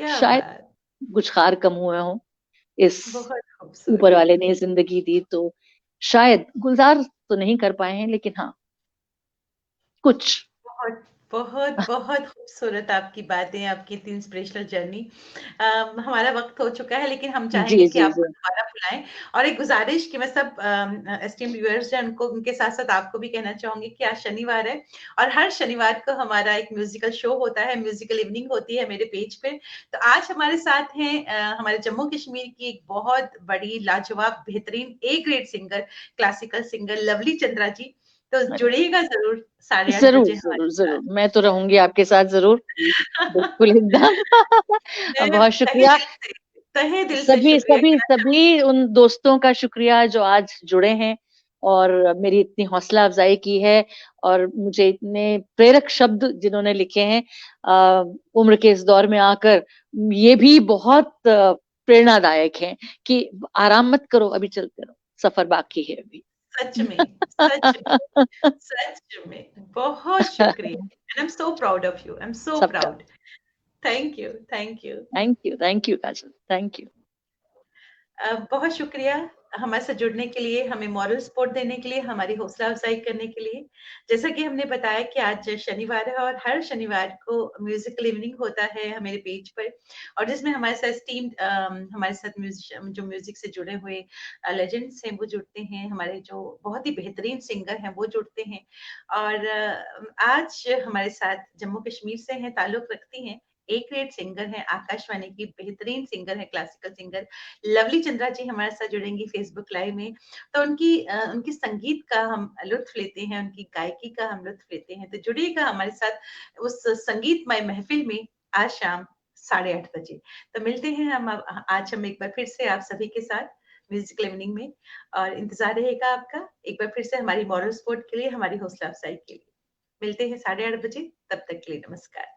क्या शायद बात, कुछ खार कम हुए हों, इस बहुत ऊपर खूबसूरत, वाले ने जिंदगी दी तो शायद गुलजार तो नहीं कर पाए हैं, लेकिन हाँ कुछ। बहुत, बहुत, बहुत खूबसूरत आपकी बातें, आपकी इतनी इंस्पिरेशनल जर्नी। हमारा वक़्त हो चुका है, लेकिन हम चाहेंगे जी कि जी आपको जी। दोबारा बुलाएँ। और एक गुज़ारिश कि मैं सब एस्टीम्ड व्यूअर्स हैं, उनको, उनके साथ-साथ आपको भी कहना चाहूँगी कि आज शनिवार है, और हर शनिवार को हमारा एक म्यूज़िकल शो होता है, म्यूज़िकल इवनिंग होती है मेरे पेज पे। तो आज हमारे साथ हैं हमारे जम्मू-कश्मीर की एक बहुत बड़ी, लाजवाब, बेहतरीन A grade singer, classical singer Lovely Chandra ji. तो अरे, जुड़िएगा ज़रूर 8:30 जरूर बजे हमारे जरूर साथ। जरूर, मैं तो रहूंगी आपके साथ जरूर, बिल्कुल एकदम। मैं बहुत तहे शुक्रिया। दिल से, तहे दिल से सभी शुक्रिया सभी कहना सभी उन दोस्तों का शुक्रिया जो आज जुड़े हैं और मेरी इतनी हौसला अफजाई की है, और मुझे इतने प्रेरक शब्द जिन्होंने लिखे हैं उम्र के इस दौर में आकर, ये भी बहुत प्रेरणादायक हैं कि आराम मत करो, अभी चलते रहो, सफर बाकी है अभी। सच में, सच में, सच में, बहुत शुक्रिया। And I am so proud of you, I am so सबका proud. Thank you, thank you. Thank you Kajal, thank you. बहुत शुक्रिया हमारे साथ जुड़ने के लिए, हमें मॉरल सपोर्ट देने के लिए, हमारी हौसला अफ़ज़ाई करने के लिए। जैसा कि हमने बताया कि आज शनिवार है और हर शनिवार को म्यूज़िकल इवनिंग होता है मेरे पेज पर, और जिसमें हमारे साथ एस्टीम्ड हमारे साथ म्यूज़िशियन जो म्यूज़िक से जुड़े हुए लेजेंड्स हैं वो जुड़ते हैं, हमारे जो बहुत ही बेहतरीन सिंगर हैं वो जुड़ते हैं। और आज हमारे साथ जम्मू कश्मीर से हैं, ताल्लुक़ रखती हैं ए ग्रेड सिंगर हैं, आकाशवाणी की बेहतरीन सिंगर हैं, क्लासिकल सिंगर लवली चंद्रा जी हमारे साथ जुड़ेंगी फेसबुक लाइव में। तो उनकी संगीत का हम लुत्फ लेते हैं, उनकी गायकी का हम लुत्फ लेते हैं। तो जुड़िएगा हमारे साथ उस संगीतमय महफिल में आज शाम 8:30 बजे। तो मिलते हैं आज हम एक बार फिर से आप सभी के साथ म्यूजिकल इवनिंग में, और इंतजार रहेगा आपका एक बार फिर से हमारी मॉरल सपोर्ट के लिए, हमारी हौसला अफजाई के लिए। मिलते हैं 8:30 बजे, तब तक के लिए नमस्कार।